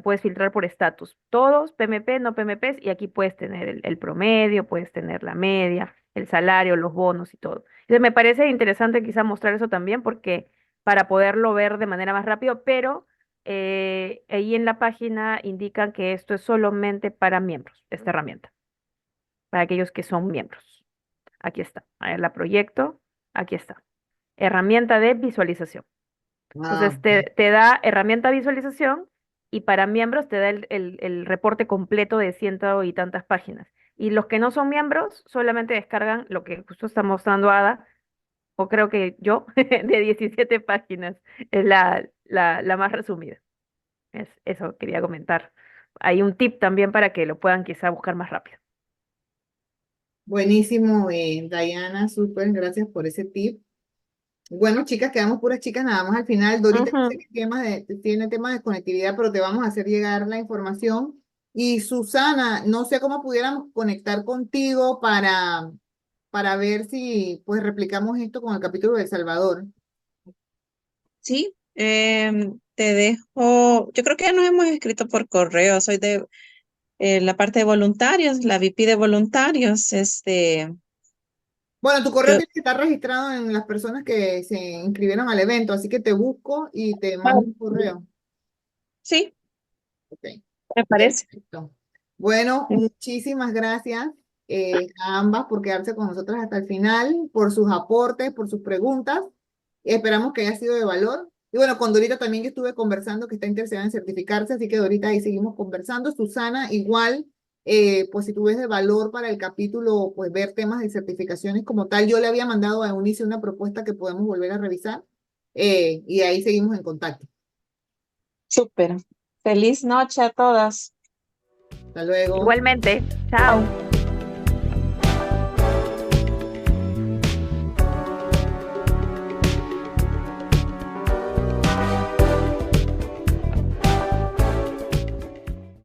puedes filtrar por estatus, todos, PMP, no PMPs, y aquí puedes tener el promedio, puedes tener la media, el salario, los bonos y todo. Entonces me parece interesante quizá mostrar eso también porque para poderlo ver de manera más rápido, pero ahí en la página indican que esto es solamente para miembros, esta herramienta, para aquellos que son miembros. Aquí está, ahí la proyecto, aquí está. Herramienta de visualización. Ah, Entonces te da herramienta de visualización y para miembros te da el reporte completo de ciento y tantas páginas. Y los que no son miembros solamente descargan lo que justo está mostrando Ada, o creo que yo, de 17 páginas. Es la más resumida. Eso quería comentar. Hay un tip también para que lo puedan quizá buscar más rápido. buenísimo, Dayana, súper, gracias por ese tip. Bueno, chicas, quedamos puras chicas nada más al final. Dorita yo sé Ujú. que tiene temas de conectividad, pero te vamos a hacer llegar la información. Y Susana, no sé cómo pudiéramos conectar contigo para ver si pues replicamos esto con el capítulo de El Salvador. Sí, te dejo. Yo creo que ya nos hemos escrito por correo. Soy de la parte de voluntarios, la VP de voluntarios. Bueno, tu correo Yo, tiene que estar registrado en las personas que se inscribieron al evento, así que te busco y te ah, mando un correo. sí, Ok. me parece. Perfecto. Bueno, muchísimas gracias a ambas por quedarse con nosotras hasta el final, por sus aportes, por sus preguntas. Esperamos que haya sido de valor. Y bueno, con Dorita también yo estuve conversando que está interesada en certificarse, así que Dorita ahí seguimos conversando. Susana, igual, pues si tú ves de valor para el capítulo, pues ver temas de certificaciones como tal, yo le había mandado a Eunice una propuesta que podemos volver a revisar y ahí seguimos en contacto. Súper. Feliz noche a todas. Hasta luego. Igualmente, chao.